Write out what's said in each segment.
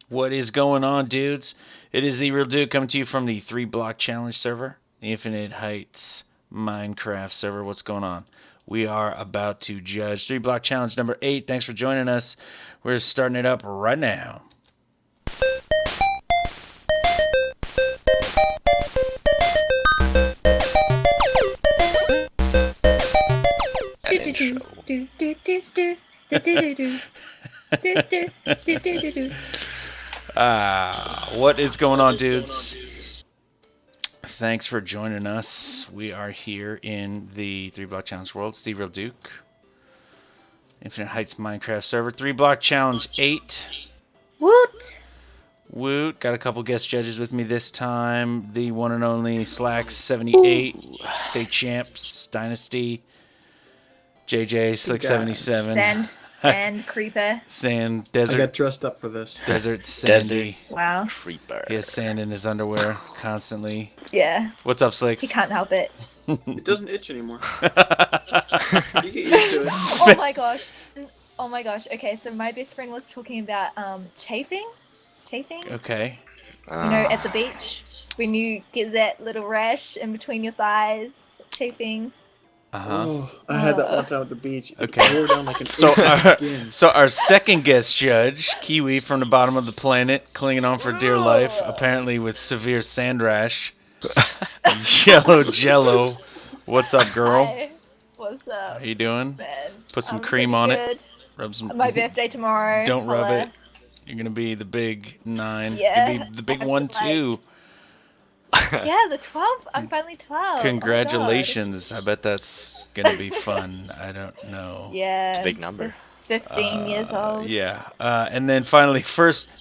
What is going on, dudes? It is TheeRealDuke coming to you from the 3 Block Challenge server, the InfiniteHeights Minecraft server. What's going on? We are about to judge 3 Block Challenge number 8. Thanks for joining us. We're starting it up right now. What is going on, dudes? Thanks for joining us. We are here in the 3 Block Challenge world. It's TheeRealDuke, Infinite Heights Minecraft server. 3 Block Challenge 8. Woot! Woot. Got a couple guest judges with me this time. The one and only Slacks78, State Champs, Dynasty, JJ, Slick77. Sand creeper. Sand, desert. I got dressed up for this. Desert, sandy. Wow. Creeper. He has sand in his underwear constantly. Yeah. What's up, Slicks? He can't help it. It doesn't itch anymore. You get used to it. Oh my gosh. Oh my gosh. Okay, so my best friend was talking about chafing. Okay. You know, at the beach when you get that little rash in between your thighs, chafing. Oh, I had that one time at the beach. It Okay. wore down like an skin. So our second guest judge, Kiwi from the bottom of the planet, clinging on for dear life, apparently with severe sand rash. Yellow Jello. What's up, girl? Hi. What's up? How you doing? Man? Put some I'm cream pretty on good. it. Rub some. My birthday tomorrow. Don't rub Holla. it. You're gonna be the big 9. Yeah, You'll be the big I 1 feel too. Yeah, the 12th. I'm finally 12. Congratulations. I bet that's gonna be fun. I don't know. Oh, yeah. It's a big number. 15 years old. Yeah. And then finally,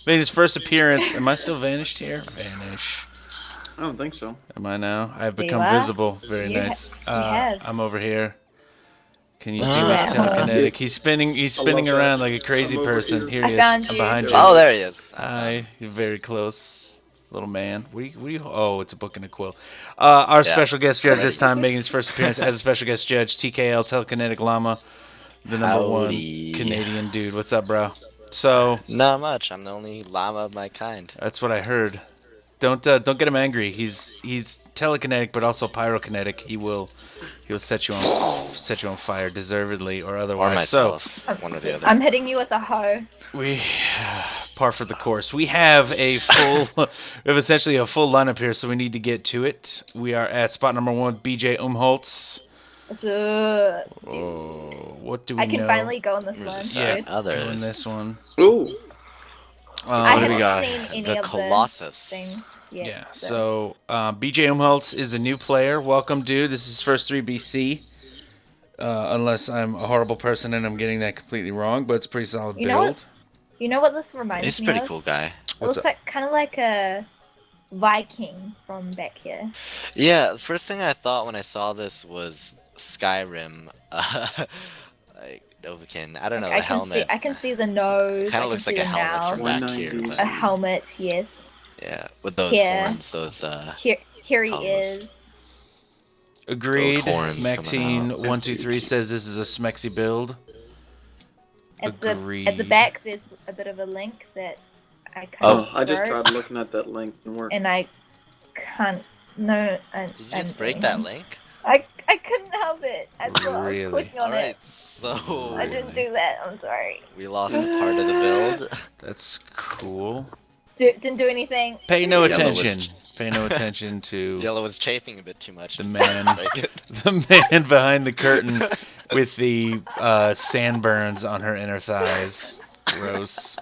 made his first appearance. Am I still vanished here? Vanish. I don't think so. Am I now? I've There you become are. visible. Very You nice. he has. I'm over here. Can you see Ah. my Yeah. telekinetic? He's spinning that. around like a crazy I'm over person. here. Here I he is. found I'm you. behind you. Oh, there he is. Hi. You're very close. Little man. What do you oh, it's a book and a quill. Our special guest judge this time, making his first appearance as a special guest judge, TelekineticLlama, the number Howdy. 1 Canadian dude. What's up, bro? So Not much. I'm the only llama of my kind. that's what I heard. Don't get him angry. He's telekinetic, but also pyrokinetic. He'll set you on fire, deservedly or Or otherwise. myself. One or the other. I'm hitting you with a hoe. We par for the course. We have we have essentially a full lineup here, so we need to get to it. We are at spot number 1, BJ Umholtz. So, Oh, what do we I can know? finally go on this Where's one. this Yeah. dude. Doing Others. this one. Ooh. I What do haven't we got? seen any The of Colossus. the things yet. Yeah. So BJ Umholtz is a new player. Welcome, dude. This is his first 3BC. Unless I'm a horrible person and I'm getting that completely wrong, but it's a pretty solid You know build. You know what this reminds He's a me pretty of? cool guy. It What's looks up? like kind of like a Viking from back here. Yeah, the first thing I thought when I saw this was Skyrim. Like Novakin. I don't know, the helmet. I can see the nose. Kind I of looks can like see a the helmet from mouth. back here. 190. But A helmet, yes. yeah, with those Yeah. horns, those Here he Colors. is. Agreed. horns coming out. Maxine123 says this is a smexy build. At the Agreed. back, there's a bit of a link that I can't. Oh, I just wrote, tried looking at that link and work. and I can't. No, Did you just break that link? I couldn't help it. I thought I Really? was clicking on Alright, it. so I didn't do that. I'm sorry. we lost a part of the build. That's cool. Didn't do anything. Pay no Yellow attention. was- Pay no attention to Yellow was chafing a bit too much. The and man. break it. the man behind the curtain with the sandburns on her inner thighs. Gross.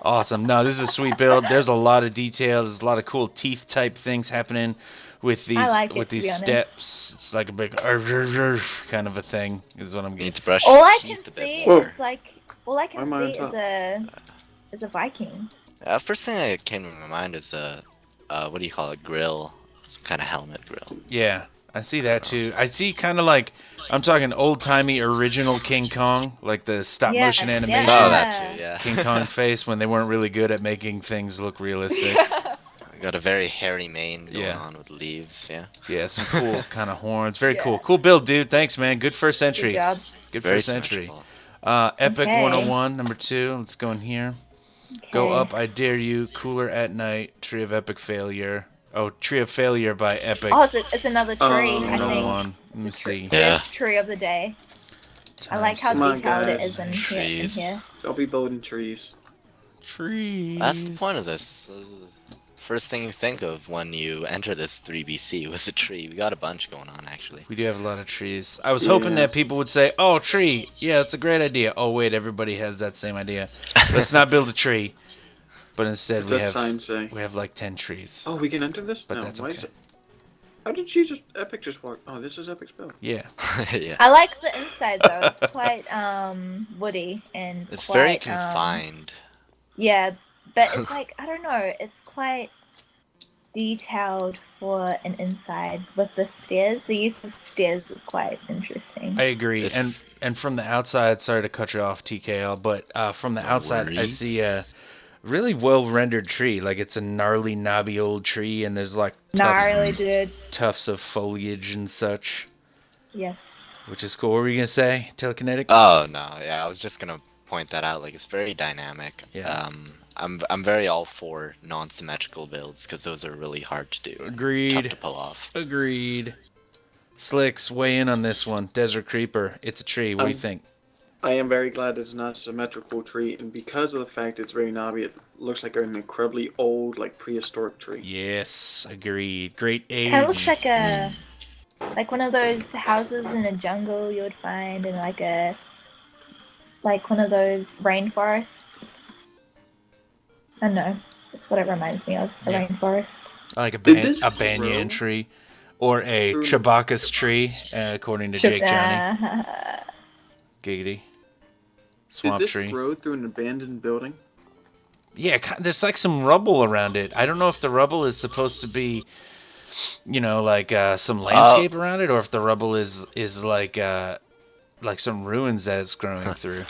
Awesome. No, this is a sweet build. There's a lot of detail. There's a lot of cool teeth type things happening with these like it, with to be these honest. steps. It's like a big kind of a thing. Is what I'm You getting. need to brush All your I can teeth a bit see more. is like. All I can Why am I see on is a Viking. First thing that came to my mind is what do you call it? Grill. Some kind of helmet grill. Yeah, I see that too. I see kind of like I'm talking old timey original King Kong, like the stop motion Yes, animation. Oh, yeah. that too, yeah. King Kong face when they weren't really good at making things look realistic. Got a very hairy mane going Yeah. on with leaves, yeah. Yeah, some cool kind of horns. Very Yeah. cool. Cool build, dude. Thanks, man. Good first entry. Good job. Good Very first entry. symmetrical. Epic Okay. 101, number 2. Let's go in here. Go Okay. up, I dare you. Cooler at night. Tree of epic failure. Oh, tree of failure by epic. Oh, it's another tree, Oh, I no think. one. Let me see. It Yeah. is tree of the day. I Time like how Come on, detailed it guys. is in Trees. here. Don't be building trees. trees. That's the point of this. First thing you think of when you enter this 3BC was a tree. We got a bunch going on, actually. We do have a lot of trees. I was hoping Yeah. that people would say, "Oh, tree. Yeah, that's a great idea." Oh, wait, everybody has that same idea. Let's not build a tree. But instead, What's that sign say? we have like 10 trees. Oh, we can enter this? But No, that's why okay. is it? How did she just Epic just walk? Oh, this is Epic's build. Yeah. Yeah. I like the inside though. It's quite woody and It's quite, very confined. Yeah, but it's like I don't know. It's quite detailed for an inside with the stairs. The use of stairs is quite interesting. I agree. It's And from the outside, sorry to cut you off, TKL, but from the No outside, I worries. see a really well rendered tree. Like it's a gnarly, knobby old tree, and there's like Gnarly, dude. tufts of foliage and such, Yes. which is cool. What were you gonna say, Telekinetic? Oh no, yeah, I was just gonna point that out. Like it's very dynamic. Yeah. I'm very all for non-symmetrical builds because those are really hard to do. Tough Agreed. to pull off. Agreed. Slicks, weigh in on this one. Desert Creeper. It's a tree. What do you think? I am very glad it's not a symmetrical tree, and because of the fact it's very knobby, it looks like an incredibly old, like prehistoric tree. Yes, agreed. Great age. Kind of looks like one of those houses in a jungle you would find in like one of those rainforests. I don't know. That's what it reminds me of. A Yeah. rainforest. Like a, Did this banyan grow? tree. Or a Through- Chewbacca's tree, according to Jake Johnny. Giggity. Swamp Did this tree. grow through an abandoned building? Yeah, there's like some rubble around it. I don't know if the rubble is supposed to be, like some landscape around it, or if the rubble is like some ruins that it's growing through.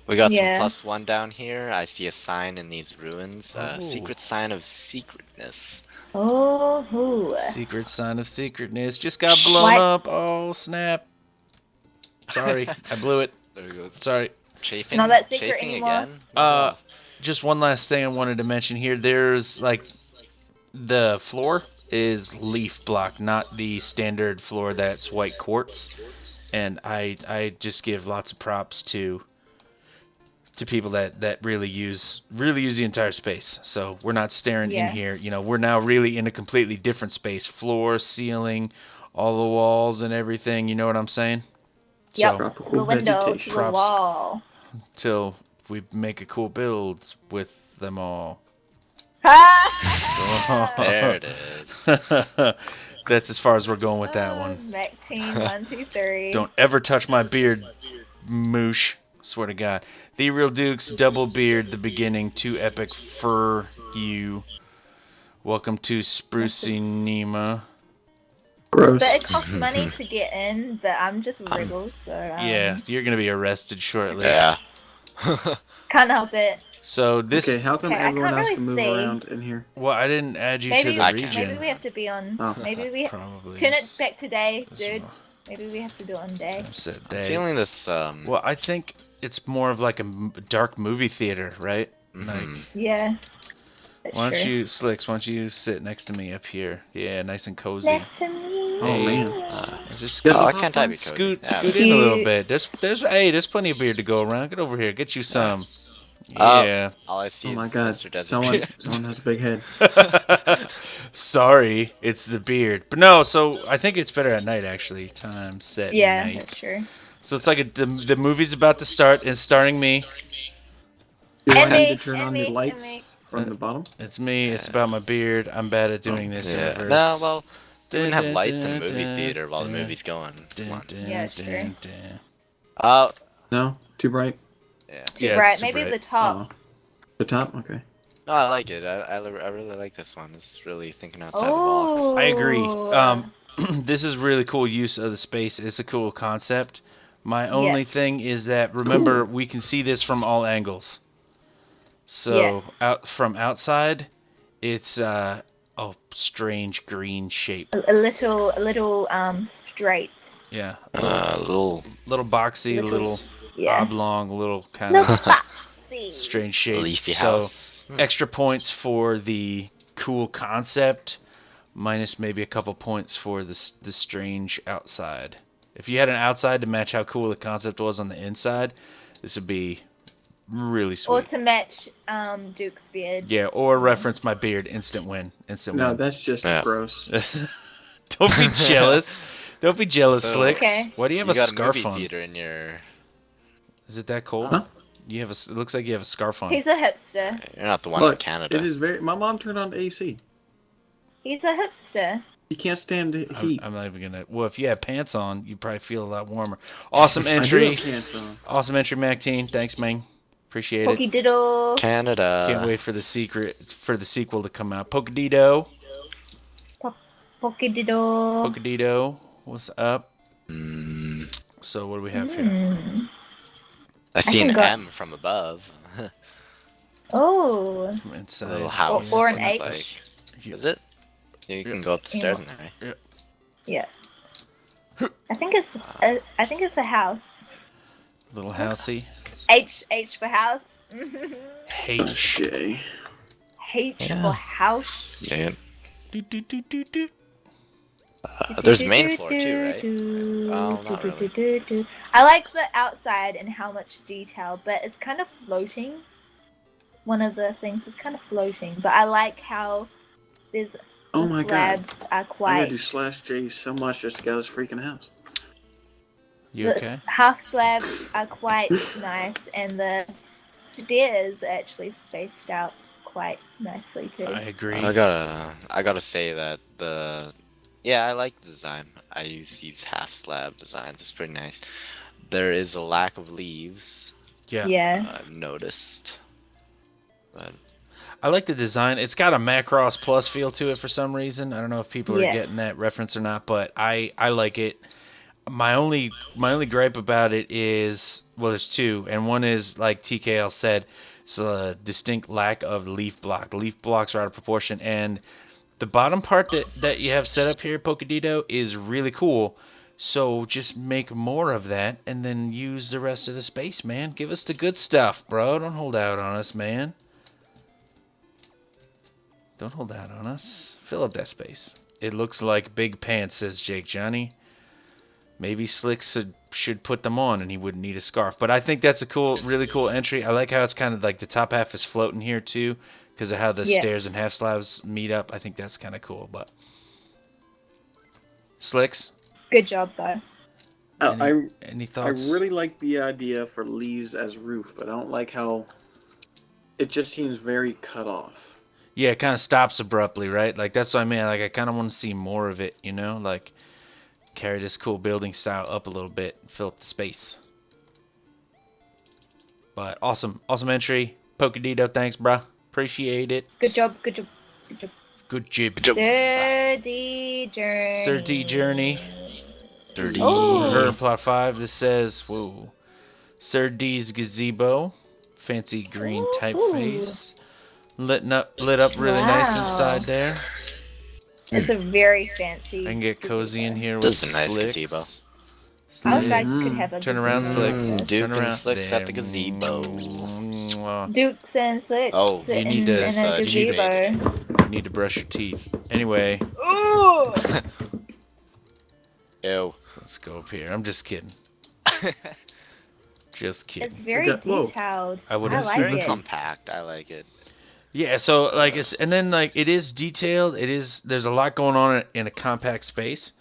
We got Yeah. some +1 down here. I see a sign in these ruins. Oh. Secret sign of secretness. Oh, hoo. Secret sign of secretness. Just got blown What? up. Oh, snap. Sorry, I blew it. There we go. Sorry. Chafing, Not that secret chafing anymore. again? Just one last thing I wanted to mention here. There's like the floor is leaf block, not the standard floor that's white quartz. And I just give lots of props to people that really use the entire space. So we're not staring in Yeah. here. We're now really in a completely different space. Floor, ceiling, all the walls and everything. You know what I'm saying? Yep. So To the Tropical window, to vegetation. the Props. wall. till we make a cool build with them all. There it is. That's as far as we're going with that one. Mac team 1, 2, 3. Don't ever touch my beard, moosh. Swear to God. TheeRealDuke's double beard, the beginning, too epic for you. Welcome to Sprucey Nima. Gross. But it costs money to get in, but I'm just Wriggles, so Yeah, you're gonna be arrested shortly. Yeah. can't help it. So this, Okay, how come Okay, I everyone can't else really can move see. around in here? well, I didn't add you Maybe to the I can't. region. maybe we have to be on. Oh. Maybe we Probably. turn it back to day, This dude. one. Maybe we have to do it on day. Said I'm day. feeling this. Well, I think it's more of like a dark movie theater, right? mhm. Yeah. That's Why don't true. you, Slicks? Why don't you sit next to me up here? Yeah, nice and cozy. Next to me. Oh, Hey. man. Just Yes, Oh, I'll I can't type it. scoot, Cody. scoot in a little Cute. bit. There's plenty of beard to go around. Get over here. Get you some. Oh. Yeah. All I see Oh my is god, Mr. Desert. someone has a big head. Sorry, it's the beard. But no, so I think it's better at night actually. Time set Yeah, night. that's true. So it's like the movie's about to start. It's starring me. Do I And need me, to turn and on me, the and lights me. from the bottom? It's me. It's about my beard. I'm bad at doing this. Yeah. Ever. No, well, we can have lights in a movie theater while the movie's going. Come on. Yeah, it's true. Oh, No? Too bright? yeah. Too Yeah, it's bright. too Maybe bright. the top. Oh. The top? Okay. No, I like it. I really like this one. It's really thinking outside the Oh. box. I agree. This is really cool use of the space. It's a cool concept. My only thing is that remember we can see this from all angles. So out from outside, it's strange green shape. A little straight. Yeah, Little. little boxy, Little- little Yeah. oblong, little kind Little of. boxy. strange shape. Leafy so house. extra points for the cool concept, minus maybe a couple points for the strange outside. If you had an outside to match how cool the concept was on the inside, this would be really sweet. Or to match Duke's beard. Yeah, or reference my beard. Instant win. Instant No, win. that's just gross. Don't be jealous. Don't be jealous, So- Slicks. Okay. Why do you have You a got a scarf movie on? theater in your. Is it that cold? Huh? You have a. It looks like you have a scarf on. He's a hipster. You're not the one in Look, Canada. it is very. My mom turned on the AC. He's a hipster. You can't stand the heat. I'm not even gonna. Well, if you have pants on, you probably feel a lot warmer. Awesome I do entry. have pants on. Awesome entry, Macteen. Thanks, Ming. Appreciate Pokey it. diddle. Canada. Can't wait for the sequel to come out. Pokedido. Pokey diddle. Pokedido. What's up? So what do we have here? I see an can go- M from above. Oh. From A inside. little house. Or an looks H. Like. Is it? Yeah, you can go up the stairs in there, right? Yeah. I think it's a house. Little housey. H for house. H. Jay. H for house. Yeah. Do, do, do, do, do. There's main floor too, right? Well, not really. I like the outside and how much detail, but it's kind of floating. One of the things is kind of floating, but I like how there's Oh the my god. slabs are I gotta quite. do /J so much just to get out of this freaking house. You The okay? half slabs are quite nice, and the stairs are actually spaced out quite nicely too. I agree. I gotta say that I like the design. I use these half slab designs. It's pretty nice. There is a lack of leaves. Yeah. Yeah. I've noticed. But I like the design. It's got a Macross Plus feel to it for some reason. I don't know if people are Yeah. getting that reference or not, but I like it. My only gripe about it is, well, there's two, and one is like TKL said, it's a distinct lack of leaf block. Leaf blocks are out of proportion, and the bottom part that you have set up here, Pokedido, is really cool. So just make more of that, and then use the rest of the space, man. Give us the good stuff, bro. Don't hold out on us, man. Don't hold out on us. Fill up that space. It looks like big pants, says Jake Johnny. Maybe Slicks should put them on and he wouldn't need a scarf. But I think that's a really cool entry. I like how it's kind of like the top half is floating here too, because of how the Yeah. stairs and half slabs meet up. I think that's kind of cool. But Slicks, Good job though. any I thoughts? really like the idea for leaves as roof, but I don't like how it just seems very cut off. Yeah, it kind of stops abruptly, right? Like that's what I mean. Like I kind of want to see more of it, you know, like carry this cool building style up a little bit, fill up the space. But awesome entry, Pokedido. Thanks, bruh. Appreciate it. Good job. Good job. Good job. Good jib. Sir D Journey. Sir D Journey. dirty. Oh. Her plot 5. This says, whoa, Sir D's gazebo, fancy green Ooh. typeface, lit up really nice Wow. inside there. It's a very fancy. I can get cozy in here with This is a nice Slicks. gazebo. I wish I Slicks. could have a Turn around, gazebo. Slicks. Duke Turn and around. Slicks at the There. gazebo. Mwah. Dukes and Slicks Oh, in, you need to- in a you need to- gazebo. You need to brush your teeth. Anyway, Ooh! Ew. let's go up here. I'm just kidding. Just kidding. It's very Okay, whoa. detailed. I would I have like Very it. compact. I like it. Yeah, so like it's, and then like it is detailed. There's a lot going on in a compact space.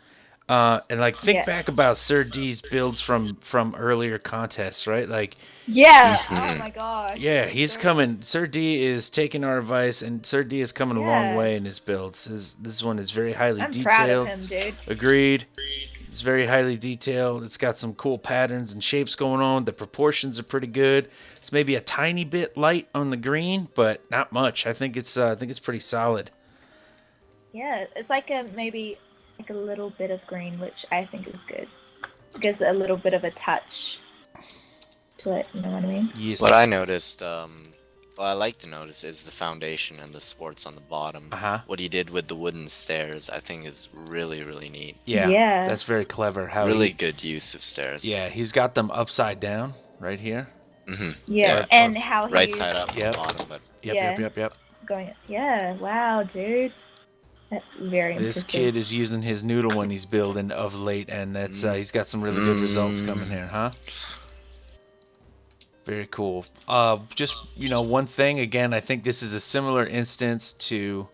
And like think Yeah. back about Sir D's builds from earlier contests, right? Like Yeah. Oh Mhm. my gosh. yeah, That's he's so- coming. Sir D is taking our advice, and Sir D is coming a long Yeah. way in his builds. This one is very highly I'm proud of detailed. him, dude. Agreed. It's very highly detailed. It's got some cool patterns and shapes going on. The proportions are pretty good. It's maybe a tiny bit light on the green, but not much. I think it's pretty solid. Yeah, it's like maybe like a little bit of green, which I think is good. It gives it a little bit of a touch to it. You know what I mean? Yes. What I noticed, what I like to notice is the foundation and the supports on the bottom. Uh-huh. What he did with the wooden stairs, I think, is really, really neat. Yeah. Yeah. That's very clever. How Really he, good use of stairs. yeah, he's got them upside down right here. Mm-hmm. Yeah, Or- and how Right he's side up from Yep. the bottom, but Yep. going. Yeah, wow, dude, that's very This impressive. kid is using his noodle one he's building of late, and that's he's got some really good results coming here, huh? Very cool. Just one thing again. I think this is a similar instance to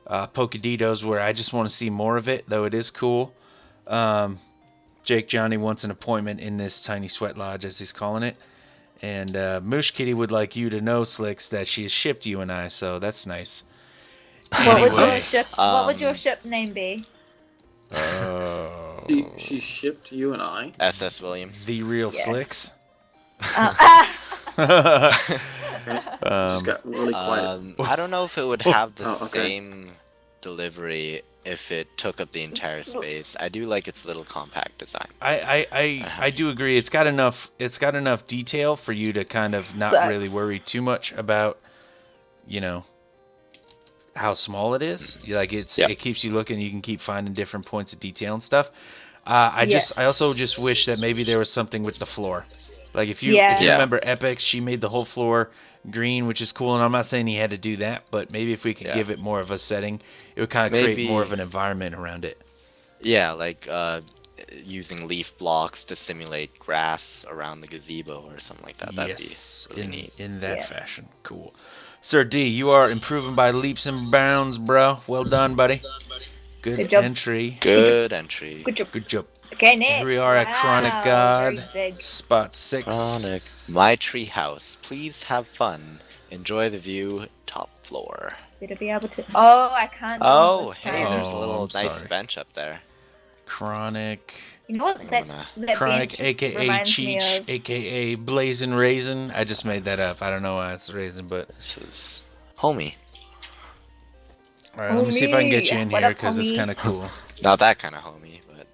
Pokeditos, where I just want to see more of it. Though it is cool. Jake Johnny wants an appointment in this tiny sweat lodge, as he's calling it, and Moosh Kitty would like you to know, Slicks, that she has shipped you and I. So that's nice. What would your Anyway, ship? What would your ship name be? She shipped you and I. SS Williams. The real Yeah. Slicks. Just got really quiet. I don't know if it would have the Oh, okay. same delivery if it took up the entire space. I do like its little compact design. I do agree. It's got enough detail for you to kind of not Sucks. really worry too much about, how small it is. Like it keeps you looking. You can keep finding different points of detail and stuff. I also just wish that maybe there was something with the floor. Like if you remember Epic, she made the whole floor green, which is cool. And I'm not saying he had to do that, but maybe if we could give it more of a setting, it would kind of create more of an environment around it. Yeah, like using leaf blocks to simulate grass around the gazebo or something like that. That'd be really neat. In that fashion. Cool. Sir D, you are improving by leaps and bounds, bro. Well done, buddy. Good job. entry. Good entry. Good job. Okay, next. Here we are at Chronic Wow, God, very big. spot 6. Chronic. My tree house. Please have fun. Enjoy the view. Top floor. Better be able to. Oh, I can't. do Oh, this hey, time. there's a Oh, little I'm nice sorry. bench up there. Chronic. You know what that Chronic, bench aka reminds me Cheech, of? aka Blazing Raisin. I just made that up. I don't know why it's Raisin, but. This is homie. Alright, let me see if I can get you in What here up, because it's homie? kind of cool. Not that kind of homie, but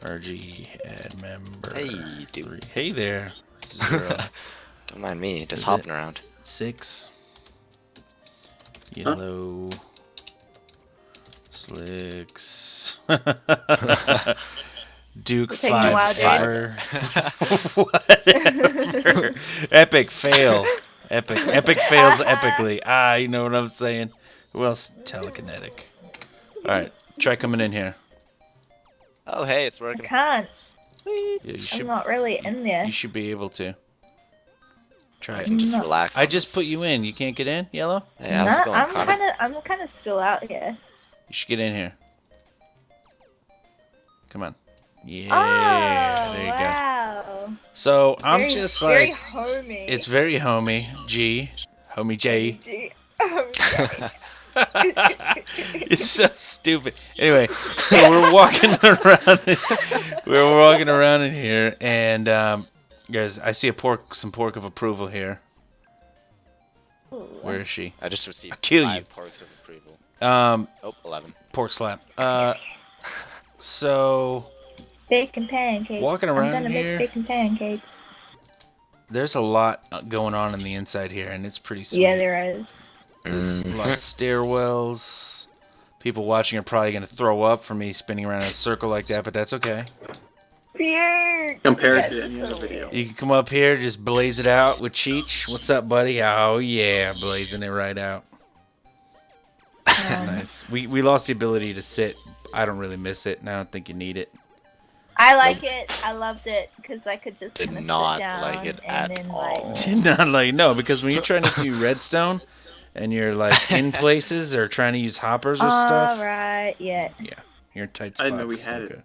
RG add member. hey, dude. Hey there. 0, Don't mind me, just Is hopping it? around. 6. Yellow. Slicks. Duke We're taking a while, 5 ever. Whatever. Epic fail. Epic fails epically. You know what I'm saying? Who else? Telekinetic. Alright, try coming in here. Oh, hey, it's I working. can't. Yeah, you I'm should, not really in there. you should be able to. Try I it. can just No. relax. I on just put this. you in. You can't get in, Yellow? Hey, how's it going, I'm Connor? kind of still out here. You should get in here. Come on. Yeah, Oh, there you go. wow. So I'm Very- just very like, homey. it's very homey. Homie J. Gee. Homey. It's so stupid. Anyway, so we're walking around. We're walking around in here, and guys, I see some pork of approval here. Where is she? I just received I'll kill 5 you. porks of approval. Oh, 11. pork slap. So Bacon pancakes. Walking I'm around gonna here. make bacon pancakes. there's a lot going on in the inside here, and it's pretty sweet. Yeah, there is. There's a lot of stairwells. People watching are probably going to throw up for me spinning around in a circle like that, but that's okay. Phew. Compared Yes, to any so other video. You can come up here, just blaze it out with Cheech. What's up, buddy? Oh, yeah, blazing it right out. Nice. We lost the ability to sit. I don't really miss it, and I don't think you need it. I like it. I loved it because I could just Did kinda sit not down like it and at then, all. Did not like, no, because when you're trying to do redstone and you're like in places or trying to use hoppers or stuff, Alright, yeah. you're in tight I spots. didn't know we had it. Okay.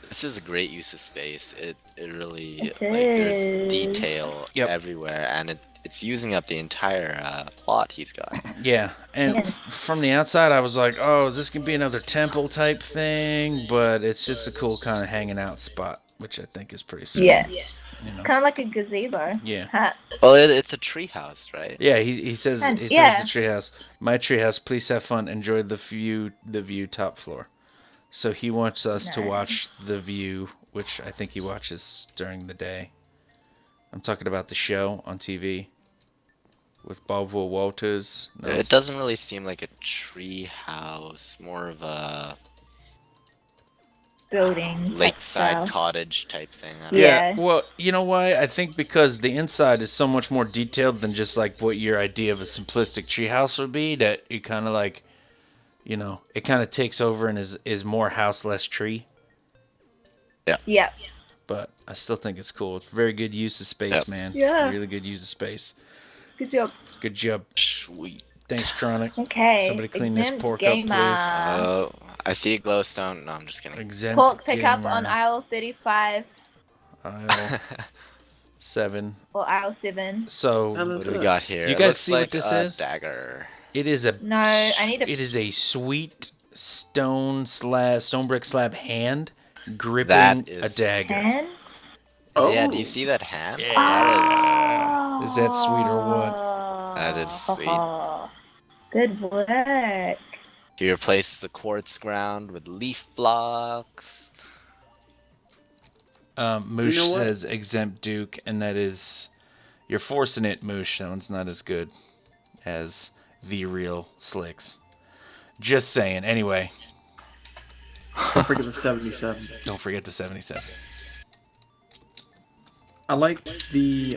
This is a great use of space. It really It like there's is. detail Yep. everywhere, and it's using up the entire plot he's got. Yeah, and Yeah. from the outside, I was like, "Oh, is this gonna be another temple type thing?" But it's just a cool kind of hanging out spot, which I think is pretty sweet. Yeah. you know? Kind of like a gazebo. Yeah, Huh. Well, it's a treehouse, right? yeah. He says And- says yeah. the treehouse, my treehouse. Please have fun. Enjoy the view top floor. So he wants us to Nice. watch the view, which I think he watches during the day. I'm talking about the show on TV with Barbara Walters. No. It doesn't really seem like a tree house, more of a building type lakeside style. cottage type thing. I don't know. Yeah. Well, you know why? I think because the inside is so much more detailed than just like what your idea of a simplistic treehouse would be. That it kind of like, it kind of takes over and is more house, less tree. Yep. But I still think it's cool. It's very good use of space, Yep. man. Yeah. Really good use of space. Good job. Good job. Sweet. Thanks, Chronic. Okay. Somebody clean this exempt pork gamer. up, Oh, I see a glowstone. No, I'm just please. kidding. Exempt Pork pickup gamer. on aisle 35 aisle 7. or aisle 7. So What do we got here? You It guys looks see like what this a is? dagger. it is a No, I need a- it is a sweet stone brick slab hand gripping That a is- dagger. And Oh. Yeah, do you see that hand? Yeah. Is that sweet or what? That is sweet. Good work. You replace the quartz ground with leaf blocks. Moosh You know what? says exempt Duke, and that is you're forcing it, Moosh. That one's not as good as the real Slicks. Just saying. Anyway, Don't forget the 77. don't forget the 77. I like the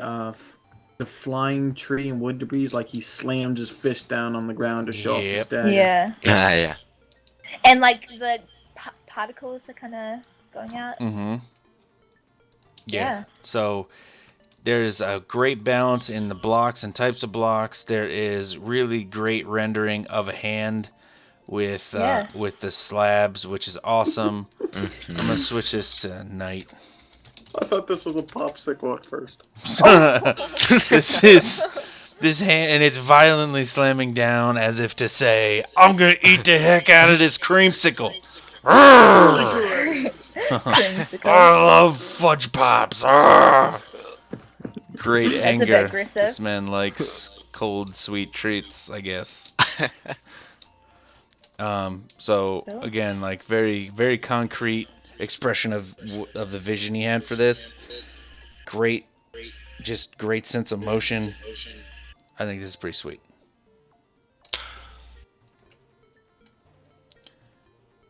flying tree and wood debris. Like he slams his fist down on the ground to show off the Yep. stagger. Yeah. Yeah. And like the particles are kind of going out. Mm-hmm. Yeah. So there's a great balance in the blocks and types of blocks. There is really great rendering of a hand with the slabs, which is awesome. I'm gonna switch this to night. I thought this was a popsicle at first. This hand, and it's violently slamming down as if to say, "I'm gonna eat the heck out of this creamsicle." I love fudge pops. Great That's a anger. bit aggressive. This man likes cold, sweet treats, I guess. So Cool. again, like very, very concrete expression of the vision he had for this. Great sense of motion. I think this is pretty sweet.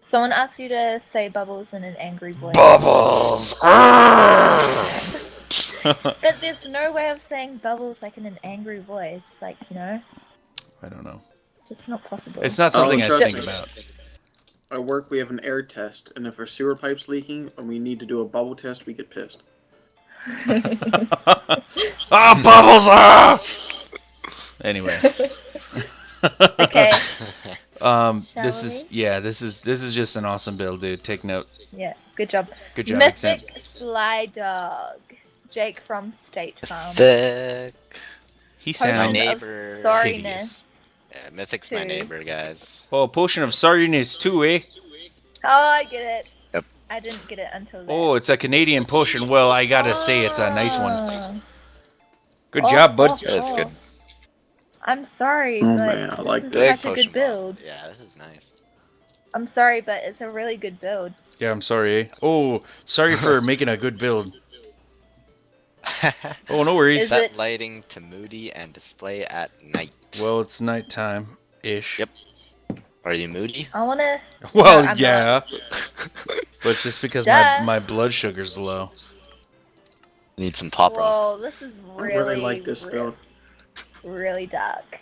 Someone asked you to say bubbles in an angry voice. Bubbles. But there's no way of saying bubbles like in an angry voice. Like, I don't know. it's not possible. It's not something I trust think me. about. At work, we have an air test, and if our sewer pipe's leaking and we need to do a bubble test, we get pissed. Bubbles! Anyway. Okay. This is just an awesome build, dude. Take note. Yeah. Good job. Good job, Mythic Exempt. Sly Dog. Jake from State Farm. Mythic. He Potion sounds My of neighbor. Sorriness. hideous. Yeah, Mythic's my Two. neighbor, guys. Oh, potion of sorriness too, eh? Oh, I get it. Yep. I didn't get it until then. Oh, it's a Canadian potion. Well, I gotta say, it's a nice one. Oh. Good job, bud. Oh, That's good. I'm sorry, Oh, but man, I like this that. is such a good build. Yeah, this is nice. I'm sorry, but it's a really good build. Yeah, I'm sorry, eh? Oh, sorry for making a good build. Oh, no worries. Is Set it- lighting to moody and display at night. Well, it's nighttime-ish. Yep. Are you moody? I wanna. Well, No, I'm yeah. But it's just because Duh. my blood sugar's low. Need some pop Whoa, rocks. this is I really, really like this build. really dark.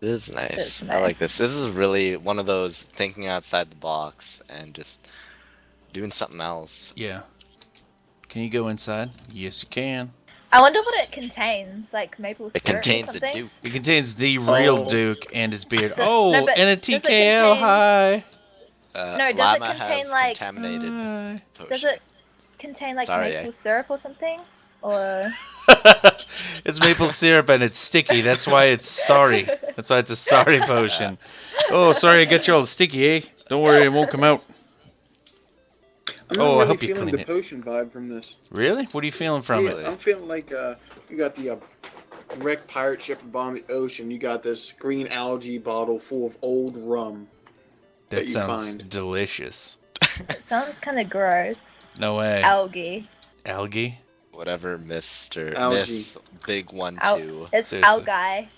It is nice. It's I like nice. this. This is really one of those thinking outside the box and just doing something else. Yeah. Can you go inside? Yes, you can. I wonder what it contains, like maple syrup It contains or the something? Duke. It contains the real Oh. Duke and his beard. Does- Oh, no, but and a does it TKO contain- high. No, does it Llama contain, has like- contaminated Hi. potion. Does it contain like Sorry, maple syrup or something? Or It's maple syrup and it's sticky. That's why it's sorry. That's why it's a sorry potion. Oh, sorry, I got you all sticky, eh? Don't worry, it won't come out. I'm Oh, not I really hope you feeling clean the it. potion vibe from this. Really? What are you feeling from Yeah, it? I'm feeling like you got the wrecked pirate ship at the bottom of the ocean. You got this green algae bottle full of old rum. That you sounds find. delicious. it sounds kind of gross. No way. Algae. Algae? Whatever, Mr. Algae. Miss Big 1 Al- 2. It's Seriously. algae.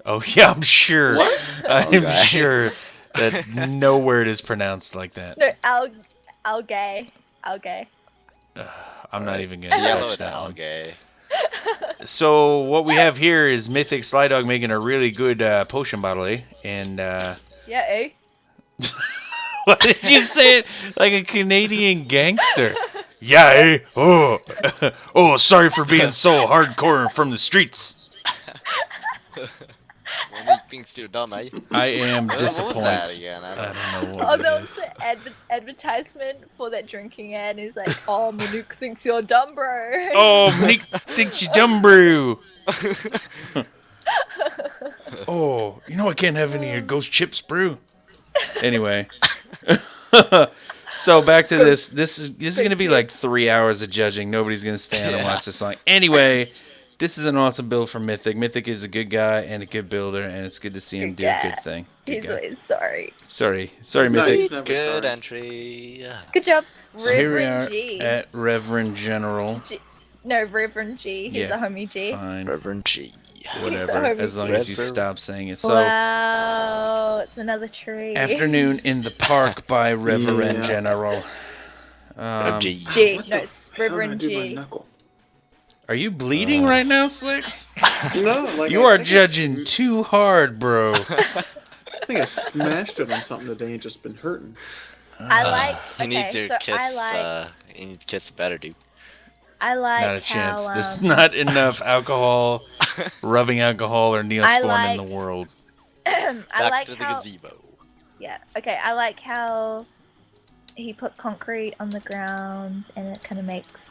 Oh, yeah, I'm sure. What? I'm Okay. sure that no word is pronounced like that. No, Algae. I'm not even gonna Yellow, touch it's that one. algae. So what we have here is Mythic Slydog making a really good potion bottle, eh? And Yeah, eh? why did you say it like a Canadian gangster? Yeah, eh? Oh, oh, sorry for being so hardcore and from the streets. What do you think's too dumb, eh? I am What was that disappointed. again? I I don't don't know Oh, what that it was is. the advertisement for that drinking ad. He's like, oh, Monique thinks you're dumb, bro. Oh, Nick thinks you dumb brew. Oh, you know I can't have any of your ghost chips brew. Anyway. So back to this. This is going to be like 3 hours of judging. Nobody's going to stay on and watch this song. Anyway, this is an awesome build from Mythic. Mythic is a good guy and a good builder, and it's good to see him Good do a guy. good thing. Good He's guy. always sorry. Sorry, No, Mythic. he's never Good sorry. entry. Good job, So here we Reverend are G. at Reverend General. No, Reverend G. He's Yeah, a homie G. Fine, Reverend G. whatever. homie As long G. as you Reverend. stop saying it. So. Wow, it's another tree. Afternoon in the Park by Reverend Yeah. General. Rev G. G. What No, the it's hell did I Reverend do to my G. knuckle? Are you bleeding right now, Slicks? No, like You I are think judging too hard, bro. I think I smashed it on something today and just been hurting. I like. He needs Okay, your so kiss. I like. You need to kiss better, dude. I like Not a how. chance. There's not enough alcohol, rubbing alcohol, or Neosporin like- in the world. I Back like to the how. gazebo. Yeah. Okay. I like how he put concrete on the ground, and it kind of makes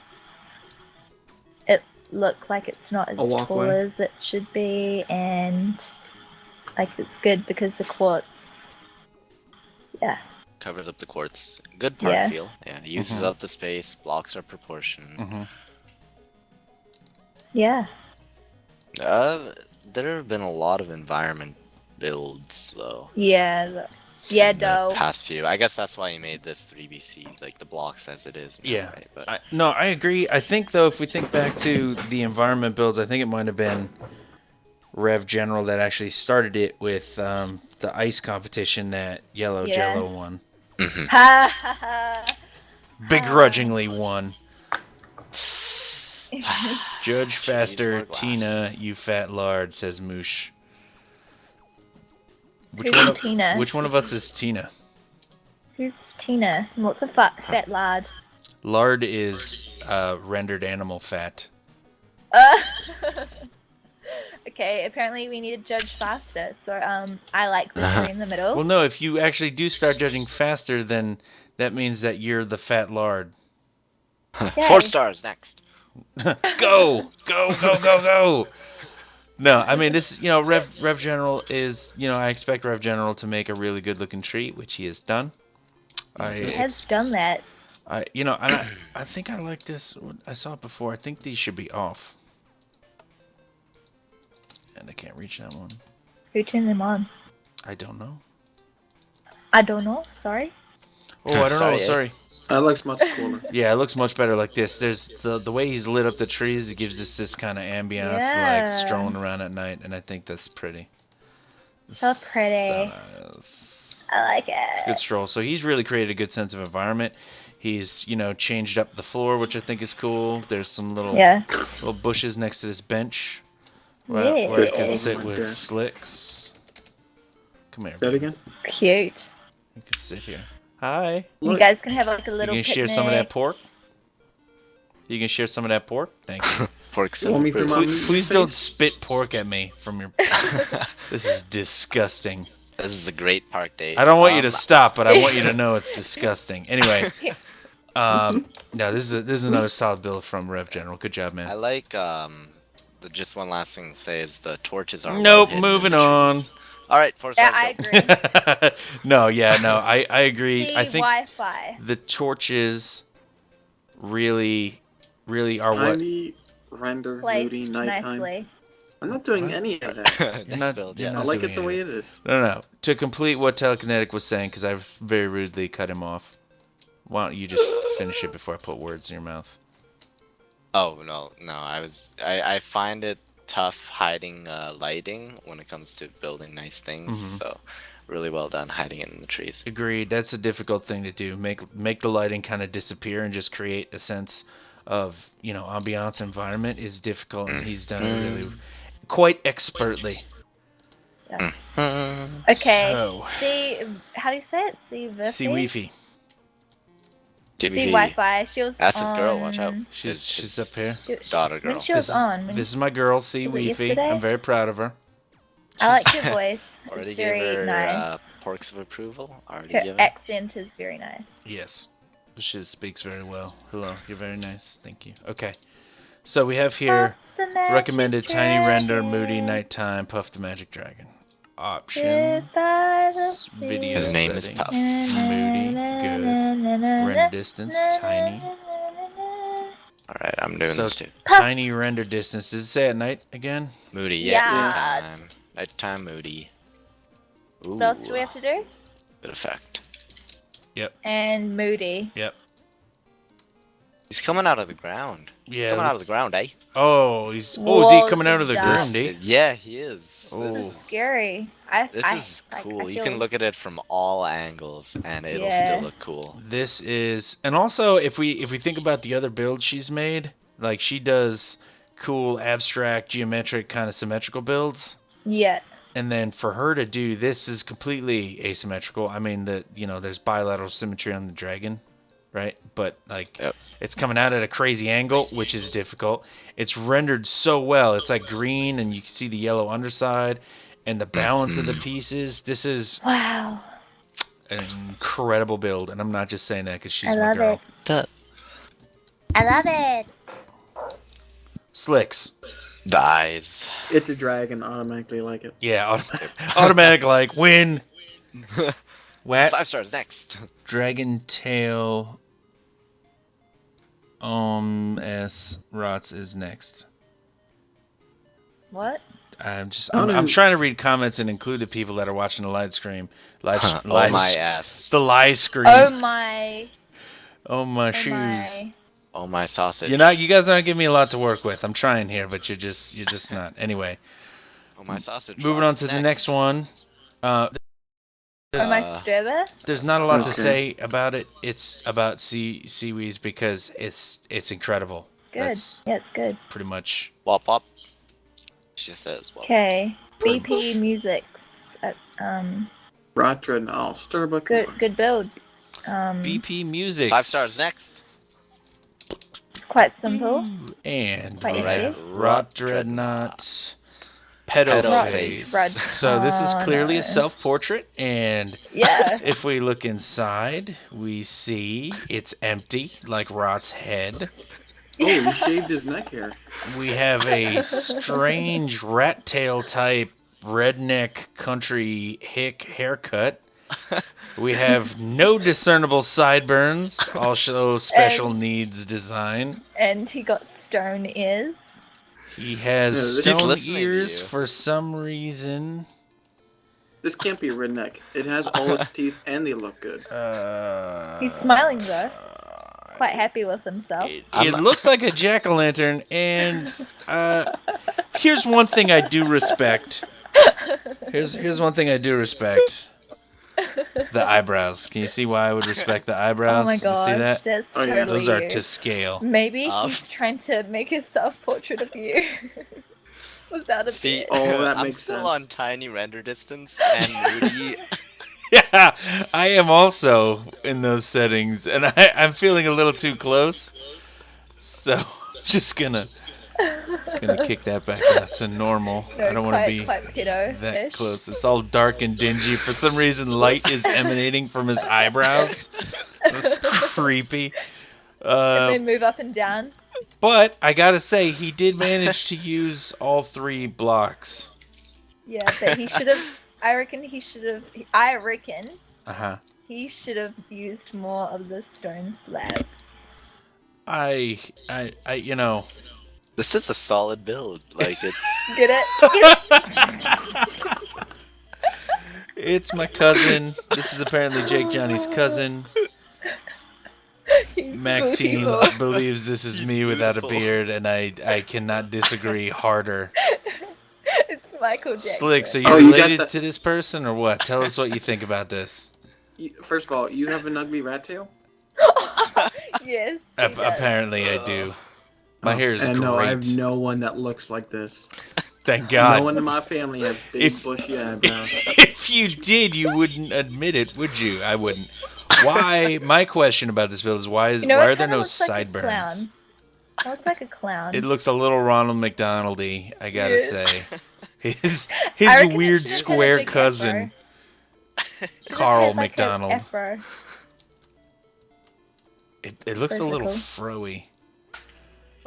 it look like it's not as tall walkway. as it should be, and like it's good because the quartz. Yeah. Covers up the quartz. Good park Yeah. feel. Yeah, uses Mhm. up the space. Blocks are proportioned. Mm-hmm. Yeah. There have been a lot of environment builds though. Yeah. Yeah. in the Doe. past few. I guess that's why you made this 3BC, like the blocks as it is. Now, Yeah. Right? But No, I agree. I think, though, if we think back to the environment builds, I think it might have been Rev General that actually started it with the ice competition that Yellow Yeah. Jello won. Mhm. Ha ha ha. Begrudgingly won. Judge Cheese faster, for glass. Tina, you fat lard, says Moosh. Who's Tina? Which one of us is Tina? Who's Tina? What's a fat lard? Lard is rendered animal fat. Okay, apparently we need to judge faster. So I like the tree in the middle. Well, no, if you actually do start judging faster, then that means that you're the fat lard. Yay. 4 stars next. Go! Go, go, go, go! No, I mean, this, Rev General is, I expect Rev General to make a really good looking tree, which he has done. He has done that. I think I like this. I saw it before. I think these should be off. And I can't reach that one. Who turned them on? I don't know. I don't know. Sorry. Oh, I don't Sorry, know. eh? Sorry. That looks much cooler. Yeah, it looks much better like this. There's the way he's lit up the trees. It gives us this kind of ambiance, Yeah. like strolling around at night, and I think that's pretty. So pretty. So nice. I like It's a it. good stroll. So he's really created a good sense of environment. He's, changed up the floor, which I think is cool. There's some Yeah. little bushes next to this bench where he can Yeah. sit Oh my with God. Slicks. Come here. That again? Cute. You can sit here. Hi. You Look. guys can have like a You little can picnic. share some of that pork? You can share some of that pork? Thank you. Pork Want me silver. for my meat Please face? don't spit pork at me from your... This is disgusting. This is a great park date. I don't want you to stop, but I want you to know it's disgusting. Anyway, no, this is another solid build from Rev General. Good job, I man. like just one last thing to say is the torches are Nope, well hidden moving in the on. trees. All right, 4 stars. Yeah, I go. agree. I agree. See I think Wi-Fi. the torches really are what... Tiny, render, Placed moody, nighttime. nicely. I'm not doing any of that. You're Next not- build, you're yeah. I not like doing it the way anything. it is. No. To complete what Telekinetic was saying, because I very rudely cut him off. Why don't you just finish it before I put words in your mouth? Oh no, I find it tough hiding lighting when it comes to building nice things. So really well done hiding it in the trees. Agreed. That's a difficult thing to do. Make the lighting kind of disappear and just create a sense of, ambiance environment is difficult, and he's done it really quite expertly. Yeah. Okay. So, See, how do you say it? See Wi-Fi. See Wi-Fi. She was That's on... this girl. Watch out. She's up here. Daughter girl. When she was on. This is my girl, C Was it Wi-Fi. yesterday? I'm very proud of her. I like your voice. Already It's gave very her nice. porks of approval. Already Her given. accent is very nice. Yes. She speaks very well. Hello. You're very nice. Thank you. Okay. So we have here Puff the Magic recommended tiny render, Dragon. moody, nighttime, Puff the Magic Dragon. Option. Goodbye, the Video His name is settings. Puff. Moody. Good. Render distance. Tiny. Alright, I'm doing So this too. tiny render distance. Does it say at night again? Moody, Yeah. nighttime. Nighttime moody. Ooh, What else do we have to do? good effect. And moody. Yep. He's coming out of the ground. Yeah. Coming out of the ground, eh? Oh, is he Whoa, coming out of the this ground, is eh? Yeah, he is. Oh. This is scary. I Cool. You feel- can look at it from all angles, and it'll Yeah. still look cool. This is, and also if we think about the other builds she's made, like she does cool abstract geometric kind of symmetrical builds, Yeah. and then for her to do this is completely asymmetrical. I mean there's bilateral symmetry on the dragon, right? But like Yep. it's coming out at a crazy angle, which is difficult. It's rendered so well. It's like green, and you can see the yellow underside and the balance of the pieces. This is Wow. an incredible build, and I'm not just saying that because she's I my love girl. it. I love it. Slicks. The eyes. It's a dragon, automatically like it. Yeah, automatic like win. What? 5 stars next. Dragon tail. Rots is next. What? I'm don't trying to read comments and include the people that are watching the live stream. Oh my ass. The live stream. Oh my. Oh my Oh shoes. my. Oh my sausage. You guys aren't giving me a lot to work with. I'm trying here, but you're just not. Anyway, Oh my sausage. moving on to the next one. Oh There's, my sturber. there's not a lot to Okay. say about it. It's about Seaweeds because it's incredible. It's good. That's Yeah, it's good. pretty much. Wop wop. She says wop. Okay. BP Musics. Rot Dreadnought, Starbuck. Good build. BP Music. 5 stars next. It's quite simple. And Quite we easy. have Rot Dreadnought. Pedo Pedo Face. Face. So this is Oh, clearly no. a self-portrait, and Yeah. if we look inside, we see it's empty, like Rot's head. Oh, he shaved his neck hair. We have a strange rat tail type redneck country hick haircut. We have no discernible sideburns, also special needs design. And he got stone ears. He has Yeah, this- He's stone listening to ears you. for some reason. This can't be a redneck. It has all its teeth and they look good. He's smiling though. Quite happy with himself. It looks like a jack-o'-lantern, and here's one thing I do respect. Here's one thing I do respect. The eyebrows. Can you see why I would respect the eyebrows? Oh my You gosh, see that? that's Oh, yeah. totally Those are you. to scale. Maybe Of. he's trying to make a self-portrait of you. Without a See, beard. Oh, that I'm makes still sense. on tiny render distance and moody. Yeah, I am also in those settings, and I'm feeling a little too close. So, just gonna kick that back up to normal. I don't want to be quite pedo-ish. that close. It's all dark and dingy. For some reason, light is emanating from his eyebrows. That's creepy. And they move up and down. But I gotta say, he did manage to use all 3 blocks. Yeah, but he should have. I reckon he should have used more of the stone slabs. I, you know. This is a solid build. Like it's Get it? Get it? It's my cousin. This is apparently Jake Johnny's cousin. He's Maxine beautiful. believes this is me without a beautiful. beard, and I cannot disagree harder. Michael Jackson. Slick, so you Oh, you got related that- to this person or what? Tell us what you think about this. First of all, you have an ugly rat tail? Yes. He does. Apparently, I do. My hair is and great. no, I have no one that looks like this. Thank God. No one in my family has big, If- bushy eyebrows. If you did, you wouldn't admit it, would you? I wouldn't. Why? My question about this build is why You know, why it are there kinda no looks like a sideburns? clown. It looks like a clown. It looks a little Ronald McDonald-y, I gotta Yes. say. His I reckon it weird should have had a square big cousin, Should've Carl had, like, an McDonald. afro. It looks a little Vertical. froey.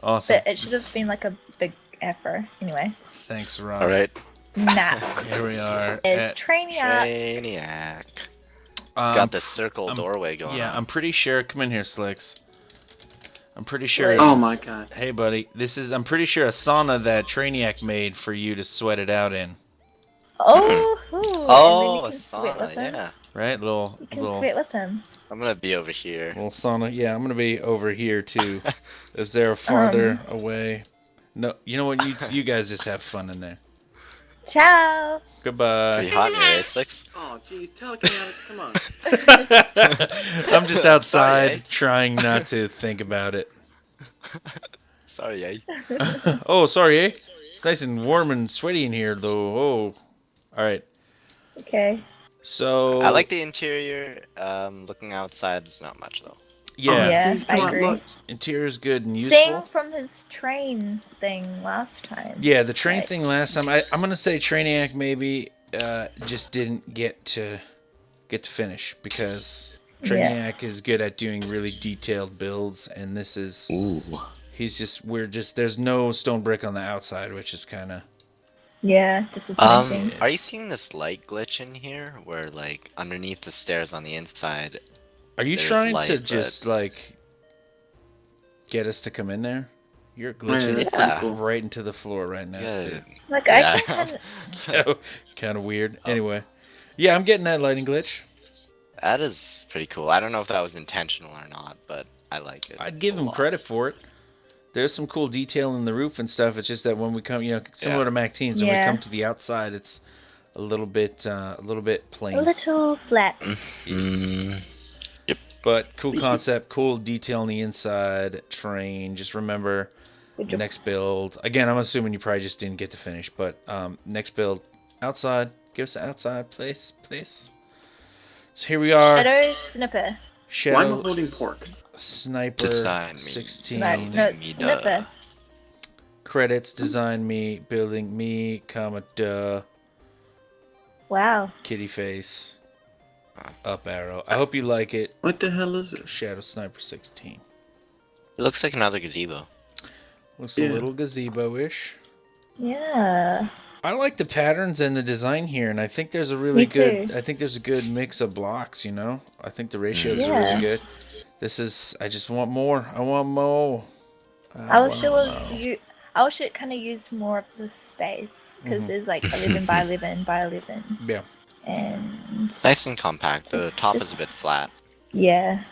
Awesome. But it should have been like a big afro. Anyway. Thanks, Ron. All right. Next Here we are. is at- Trainiac. Trainiac. um, Got this circle I'm- doorway going Yeah, on. I'm pretty sure. Come in here, Slicks. I'm pretty sure. Slicks. Oh my god. Hey, buddy. I'm pretty sure a sauna that Trainiac made for you to sweat it out in. Oh, ooh, and then Oh, you a can sweat with sauna, him. yeah. Right? You can sweat with him. I'm gonna be over here. Little sauna. Yeah, I'm gonna be over here too. Is there farther away? No. You know what? You guys just have fun in there. Ciao. Goodbye. Pretty hot in here, eh, Slicks? Oh, jeez, telekinetic, come on. I'm just outside Sorry, eh? trying not to think about it. Sorry, eh? Oh, sorry, eh? It's nice and warm and sweaty in here, though. Oh, all right. Okay. So I like the interior. Looking outside is not much though. yeah, Yeah, Jeez, I come on, agree. look. interior is good and useful. Same from his train thing last time. Yeah, the train Right. thing last time. I'm gonna say Trainiac maybe just didn't get to finish because Trainiac is good at doing really detailed builds, and this is Ooh. there's no stone brick on the outside, which is kind of Yeah, disappointing. Are you seeing this light glitch in here, where like underneath the stairs on the inside? Are you There's trying light, to but- just like get us to come in there? You're Man, glitching that's Yeah. pretty cool. right into the floor right now. Yeah. Too. Like Yeah. I can Kind of weird. Anyway, yeah, I'm getting that lighting glitch. That is pretty cool. I don't know if that was intentional or not, but I like it. I'd give a him lot. credit for it. There's some cool detail in the roof and stuff. It's just that when we come, similar Yeah. to Mac Teens, when we Yeah. come to the outside, it's a little bit plain. a little flat. Yes. But cool concept, cool detail on the inside. Train. Just remember, Good job. next build. Again, I'm assuming you probably just didn't get to finish, but next build, outside. Give us an outside place, please. So here we are. Shadow snipper. Why am Shadow I holding pork? Sniper Design me. 16. No, it's me, snipper. Credits, design me, building me, comma, duh, Wow. kitty face, up arrow. I hope you like it. What the hell is it? Shadow Sniper 16. It looks like another gazebo. Looks Yeah. a little gazebo-ish. Yeah. I like the patterns and the design here, and I think there's a really Me good. too. I think there's a good mix of blocks. I think the ratios are Yeah. really good. This is. I just want more. I want more. I wish it want was more. you. I wish it kind of used more of the space because Mhm. there's like 11 by 11 by 11, Yeah. and Nice and compact. The It's top just- is a bit flat. yeah,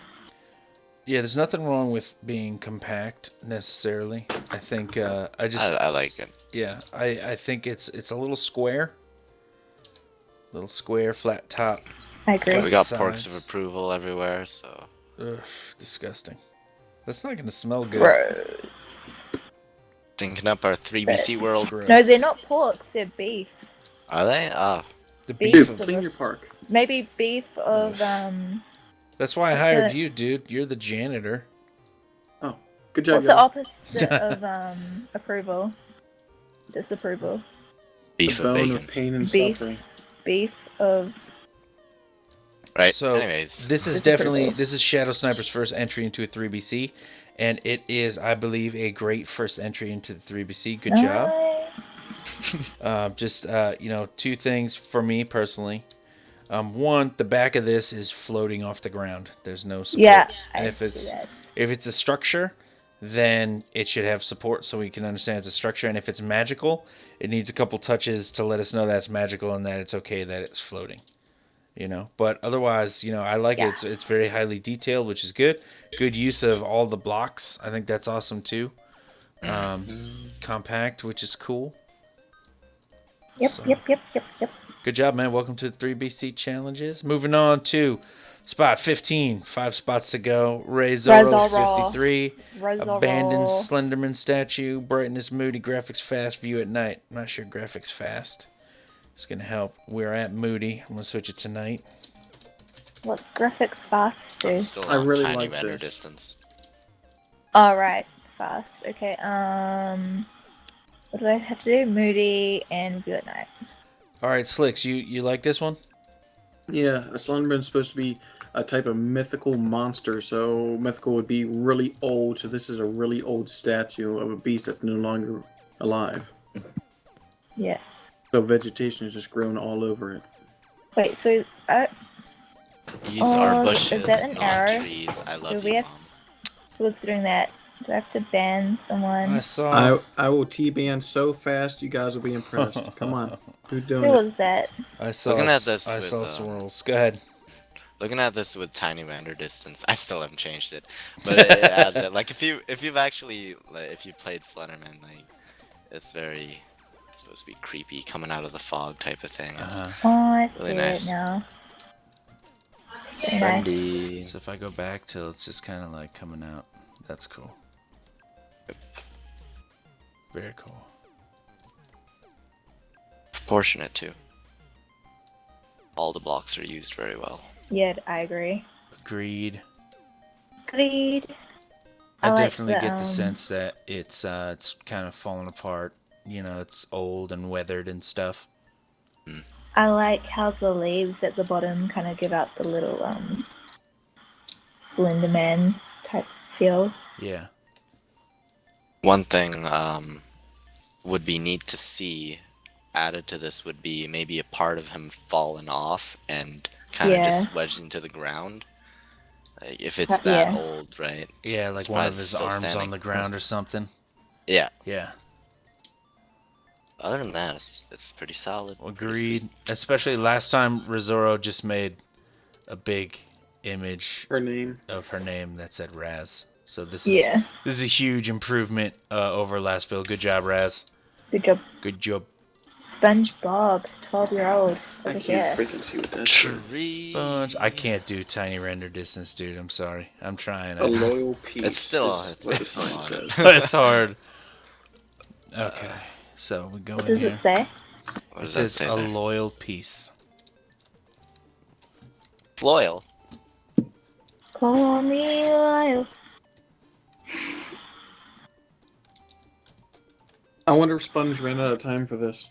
Yeah. There's nothing wrong with being compact necessarily. I think. I like it. Yeah, I think it's a little square. Little square, flat top. I agree. We got Sides. porks of approval everywhere, so Ugh, disgusting. That's not gonna smell good. Gross. thinking up our 3BC world. Gross. No, they're not porks. They're beef. Are they? Oh, The beef. beef. Dude, clean your park. Maybe beef of That's why I What's hired it? you, dude. You're the janitor. Good job, What's the y'all. opposite of approval? Disapproval. beef The of bone bacon. of pain and Beef. suffering. Beef of Right. So Anyways, this is Disapproval. this is Shadow Sniper's first entry into a 3BC, and it is, I believe, a great first entry into the 3BC. Good job. Just two things for me personally. One, the back of this is floating off the ground. There's no supports. Yeah, and I if see it's that. if it's a structure, then it should have support so we can understand it's a structure. And if it's magical, it needs a couple touches to let us know that's magical and that it's okay that it's floating. But otherwise, I like Yeah. it. It's very highly detailed, which is good. Good use of all the blocks. I think that's awesome too. Compact, which is cool. Yep, So, yep, yep, yep, yep. good job, man. Welcome to the 3BC challenges. Moving on to spot 15. 5 spots to go. Ray Zoro, Rezoro. 53. Abandoned Rezoro. Slenderman statue. Brightness moody. Graphics fast. View at night. I'm not sure graphics fast. It's going to help. We're at moody. I'm going to switch it to night. What's graphics fast do? I'm still I on really tiny like render this. distance. Alright, fast. Okay, what do I have to do? Moody and view at night. All right, Slicks, you like this one? Yeah, a Slenderman's supposed to be a type of mythical monster, so mythical would be really old, so this is a really old statue of a beast that's no longer alive. Yeah. So vegetation is just grown all over it. Wait, so These are is bushes, that an not arrow? trees. I Do love we you, have- Mom. who's doing that? Do I have to ban I someone? saw. I will T-ban so fast you guys will be impressed. Come on. Who's doing Who it? was that? I saw. Looking at this I with, saw swirls. Go ahead. Looking at this with tiny render distance, I still haven't changed it, but it adds it. Like if you've actually if you played Slenderman, like it's supposed to be creepy coming out of the fog type of thing. It's Oh, I really see nice. it now. Very nice. Sunday. So if I go back till it's just kind of like coming out, that's cool. Very cool. Proportionate too. All the blocks are used very well. Yeah, I agree. Agreed. Agreed. I like definitely the, get the sense that it's kind of falling apart. You know, it's old and weathered and stuff. I like how the leaves at the bottom kind of give out the little Slenderman type feel. Yeah. One thing would be neat to see added to this would be maybe a part of him falling off and kind of Yeah. just wedged into the ground. Like, if it's that Yeah. old, right? Yeah, like one of Surprised it's his still arms standing. on the ground or something. Yeah. Yeah. Other than that, it's pretty solid. pretty Agreed. sweet. Especially last time Rizoro just made a big image Her name. of her name that said Raz. So this Yeah. is a huge improvement over last build. Good job, Raz. Good job. Good job. SpongeBob, 12-year-old. I Over can't here. freaking see what that says. Tree. Sponge. I can't do tiny render distance, dude. I'm sorry. I'm trying. A loyal piece. It's still is what the it's sign hard. says. But it's hard. Okay. So we go What in does here. it say? What It does that says say a there? loyal piece. It's loyal. Call me loyal. I wonder if Sponge ran out of time for this.